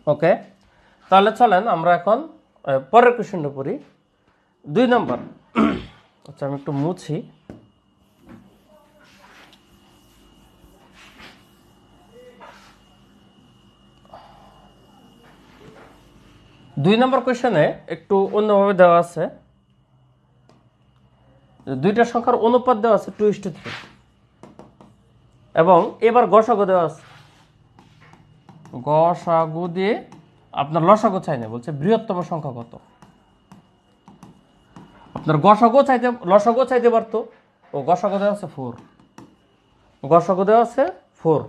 Speaker 1: ওকে, তাহলে চলেন আমরা এখন পরের কোশ্চেনটা পড়ি। 2 নম্বর। আচ্ছা আমি একটু মুছি। দুই নম্বর কোশ্চেনে একটু অন্যভাবে দেওয়া আছে, দুইটা সংখ্যার অনুপাত দেওয়া আছে 2:3 এবং এবার গসাগু দেওয়া আছে। গসাগু দিয়ে আপনার লসাগু চাই না, বলছে বৃহত্তম সংখ্যা কত। আপনার লসাগু চাইতে পারতো, ও গসাগু দেওয়া আছে 4, গসাগু দেওয়া আছে 4,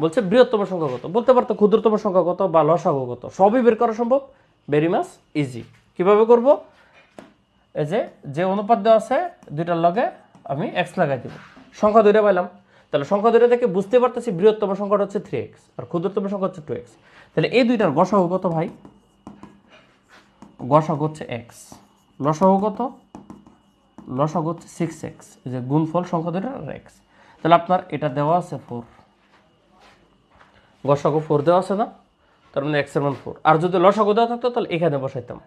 Speaker 1: বলছে বৃহত্তম সংখ্যা কত। বলতে পারতো ক্ষুদ্রতম সংখ্যা কত বা লসাগু কত, সবই বের করা সম্ভব, ভেরি মাচ ইজি। কিভাবে করব, এই যে অনুপাত দেওয়া আছে দুইটার লগে আমি এক্স লাগাই দেব, সংখ্যা দুইটা পাইলাম। তাহলে সংখ্যা দুইটা থেকে বুঝতে পারতেছি বৃহত্তম সংখ্যাটা হচ্ছে 3x আর ক্ষুদ্রতম সংখ্যা হচ্ছে 2x। তাহলে এই দুইটার গসাগু কত ভাই? গসাগু হচ্ছে x, লসাগু কত? লসাগু হচ্ছে 6x, এই যে গুণফল সংখ্যা দুইটার x। তাহলে আপনার এটা দেওয়া আছে 4, গসাগু 4 দেওয়া আছে না, তার মানে x এর মান 4। আর যদি লসাগু দেওয়া থাকতো তাহলে এখানে বসাইতাম।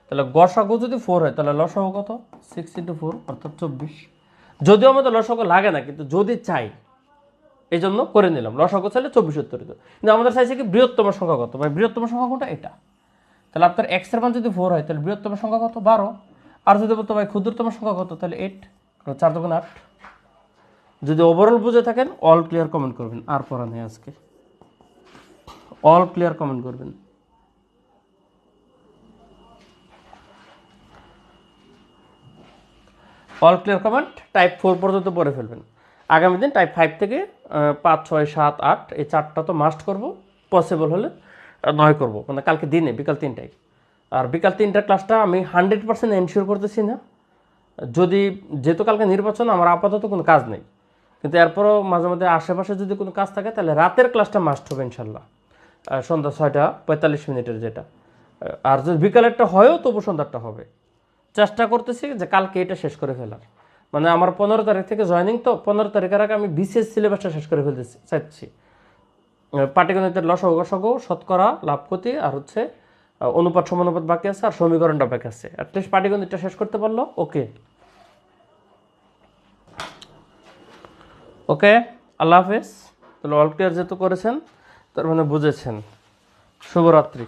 Speaker 1: তাহলে গসাগু যদি 4 হয় তাহলে লসাগু কত? 6 × 4 অর্থাৎ 24। যদিও আমাদের লসাগু লাগে না, কিন্তু যদি চাই এই জন্য করে নিলাম। লসাগু চাইলে 24 উত্তর দিত, কিন্তু আমাদের চাইছে কি বৃহত্তম সংখ্যা কত। ভাই বৃহত্তম সংখ্যা কোনটা? এটা। তাহলে আপনার x এর মান যদি 4 হয় তাহলে বৃহত্তম সংখ্যা কত? 12। আর যদি বলতো ভাই ক্ষুদ্রতম সংখ্যা কত, তাহলে 8, 4 × 8। যদি ওভারঅল বুঝে থাকেন অল ক্লিয়ার কমেন্ট করবেন, আর পড়া নেই আজকে, অল ক্লিয়ার কমেন্ট করবেন। অল ক্লিয়ার কমেন্ট টাইপ 4 পর্যন্ত পড়ে ফেলবেন। আগামী দিন টাইপ 5 থেকে 5, 6, 7, 8 এই 4টা তো মাস্ট করব, পসিবল হলে 9 করব, মানে কালকে দিনে বিকাল 3টায়। আর বিকাল 3টার ক্লাসটা আমি 100% এনশিওর করতেছি না, যদি যেহেতু কালকে নির্বাচন আমার আপাতত কোনো কাজ নেই, কিন্তু এরপরও মাঝে মধ্যে আশেপাশে যদি কোনো কাজ থাকে তাহলে রাতের ক্লাসটা মাস্ট হবে ইনশাল্লাহ, সন্ধ্যা 6টা 45 যেটা। আর যদি বিকালেরটা হয়ও তবু সন্ধ্যাটা হবে। চেষ্টা করতেছি যে কালকে এটা শেষ করে ফেলার, মানে আমার 15 তারিখ থেকে জয়েনিং, তো 15 তারিখের আগে আমি বিসিএস সিলেবাসটা শেষ করে ফেলতে চাচ্ছি। পাটিগণিতের লসাগু গসাগু, শতকরা, লাভ ক্ষতি, আর হচ্ছে অনুপাত সমানুপাত বাকি আছে, আর সমীকরণটা বাকি আছে। অ্যাটলিস্ট পাটিগণিতটা শেষ করতে পারলো। ওকে ওকে, আল্লাহ হাফেজ। তাহলে অল ক্লিয়ার যেহেতু করেছেন তার মানে বুঝেছেন। শুভরাত্রি।